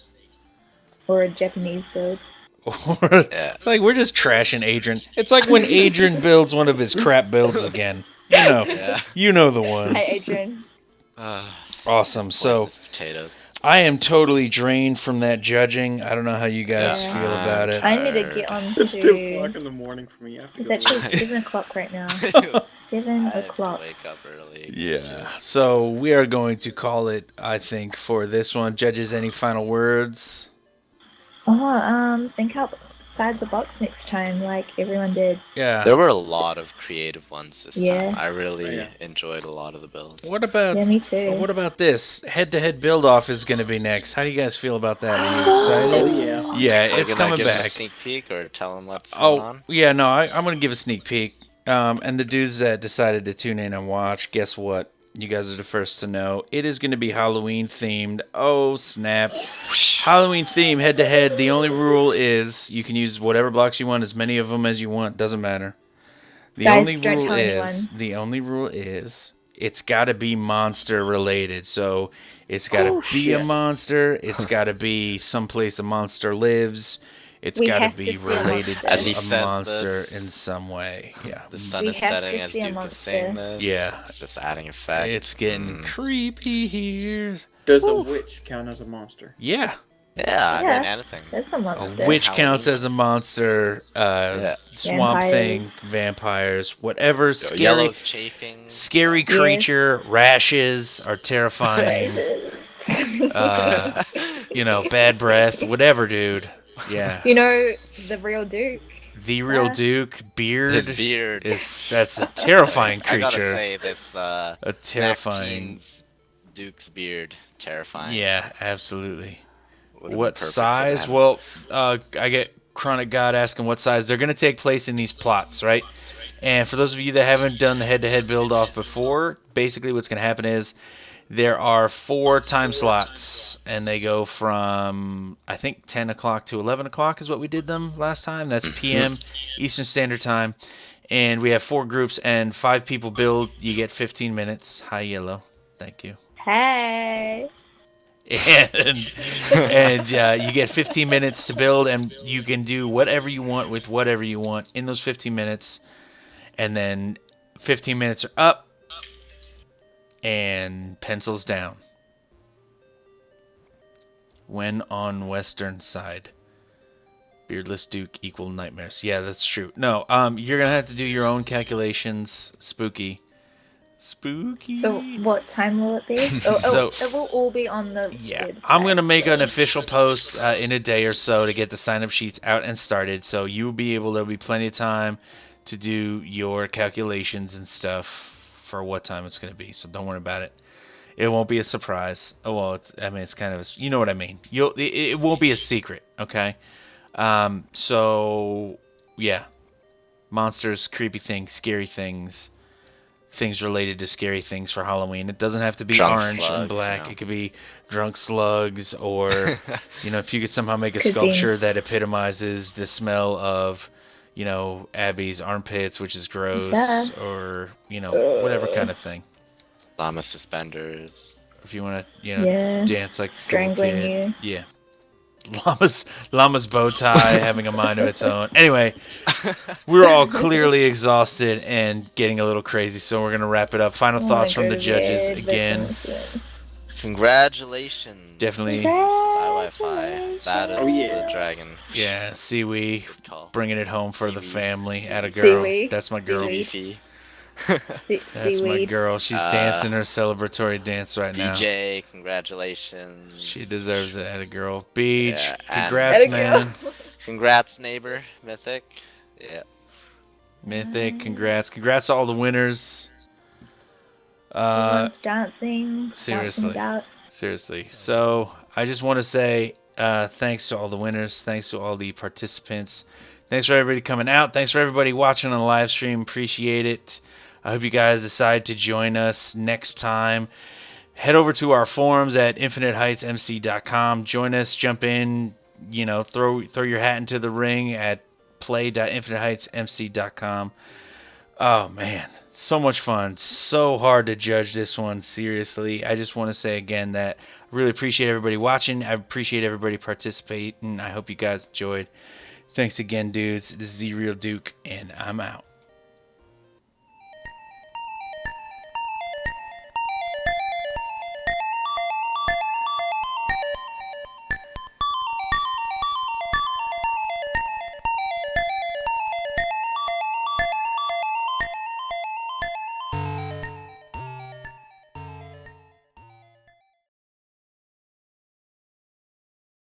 or a Japanese build. Yeah. It's like we're just trashing Adrian. It's like when Adrian builds one of his crap builds again. Yeah. You know the ones. Hi, Adrian. Awesome. It's So poisonous potatoes. I am totally drained from that judging. I don't know how you guys Yeah. feel about it. I need to get on It's to. 2 o'clock in the morning for me. I have to It's go actually to work. 7 o'clock right now. I 7 have to o'clock. wake up early. Yeah. So we are going to call it, I think, for this one. Judges, any final words? Think outside the box next time, like everyone did. Yeah. There were a lot of creative ones this Yeah. time. I really Yeah. enjoyed a lot of the builds. What about Yeah, me too. what about this? Head-to-head build-off is going to be next. How do you guys feel about that? Are you excited? Oh yeah. Yeah, Are you it's gonna coming give 'em back. a sneak peek or tell them what's going Oh, on? yeah, no, I'm going to give a sneak peek. And the dudes that decided to tune in and watch, guess what? You guys are the first to know. It is going to be Halloween themed. Oh, snap. Halloween theme, head to head. The only rule is you can use whatever blocks you want, as many of them as you want. Doesn't matter. The Guys, only don't rule tell is it's got to be monster related. So it's got to be a shit. monster. It's got to be someplace a monster lives. it's We got to have to be see a related monster. to As he a says monster this, in some way. Yeah. The sun We is have setting to as see a Duke is saying monster. this. Yeah. It's just adding effect. It's getting creepy here. Does a Oof. witch count as a monster? Yeah. Yeah, I Yeah. mean anything. That's a A monster. witch counts as a monster. Yeah. Swamp thing, Vampires. vampires, whatever scary, Yellow's chafing. scary Yes. creature. Rashes are terrifying. Bad breath, whatever, dude. Yeah. You know, the real Duke. The real Yeah. Duke beard. His beard. That's a terrifying I gotta creature. say this A terrifying. Macteen's Duke's beard terrifying. Yeah, absolutely. Would've been What perfect for size? them. Well, I get Chronic God asking what size. They're going to take place in these plots, right? And for those of you that haven't done the head-to-head build-off before, basically what's going to happen is there are 4 time slots, and they go from, I think, 10 o'clock to 11 o'clock is what we did them last time. That's p.m. Eastern Standard Time. And we have 4 groups, and 5 people build. You get 15 minutes. Hi, Yellow. Thank you. Hey. And you get 15 minutes to build, and you can do whatever you want with whatever you want in those 15 minutes. And then 15 minutes are up, and pencils down. When on western side, beardless Duke equal nightmares. Yeah, that's true. No, you're gonna have to do your own calculations. Spooky. So what time will it be? So- It will all be on the Yeah, website, I'm going to make an so- official post in a day or so to get the sign-up sheets out and started. So you'll be able, there'll be plenty of time to do your calculations and stuff for what time it's going to be. So don't worry about it. It won't be a surprise. Oh, well, it's kind of, you know what I mean. It won't be a secret, okay? So, yeah. Monsters, creepy things, scary things. Things related to scary things for Halloween. It doesn't have to be Drunk orange slugs, and black. yeah. It could be drunk slugs, or if you could somehow make a Could be. sculpture that epitomizes the smell of, Abby's armpits, which is gross, Yeah. or whatever kind of thing. Llama suspenders. If you want to, Yeah. dance like a cool Strangling kid. you. Yeah. Llama's bow tie having a mind of its own. Anyway, we're all clearly exhausted and getting a little crazy, so we're gonna wrap it up. Final Oh thoughts my from the God, judges yeah, again. that's awesome. Congratulations. Definitely. Sci-Fi. That is Oh, yeah. the dragon. Yeah, Siwi Good call. bringing it home for the Siwi. family. At a Siwi. girl. Siwi. That's my girl. Siwi. Beefy. That's my Seaweed. girl. She's dancing her celebratory dance right now. VJ, congratulations. She deserves it. At a girl. Beach. Yeah, and- Congrats, Atta girl. man. Congrats, neighbor. Mythic. Yeah. Mythic. Congrats. Congrats to all the winners. Everyone's dancing. seriously. Dancing about. Seriously. So I just want to say thanks to all the winners. Thanks to all the participants. Thanks for everybody coming out. Thanks for everybody watching on the live stream. Appreciate it. I hope you guys decide to join us next time. Head over to our forums at InfiniteHeightsMC.com. Join us. Jump in. Throw your hat into the ring at play.infiniteheightsmc.com. Oh, man. So much fun. So hard to judge this one, seriously. I just want to say again that I really appreciate everybody watching. I appreciate everybody participating. I hope you guys enjoyed. Thanks again, dudes. This is TheeRealDuke, and I'm out.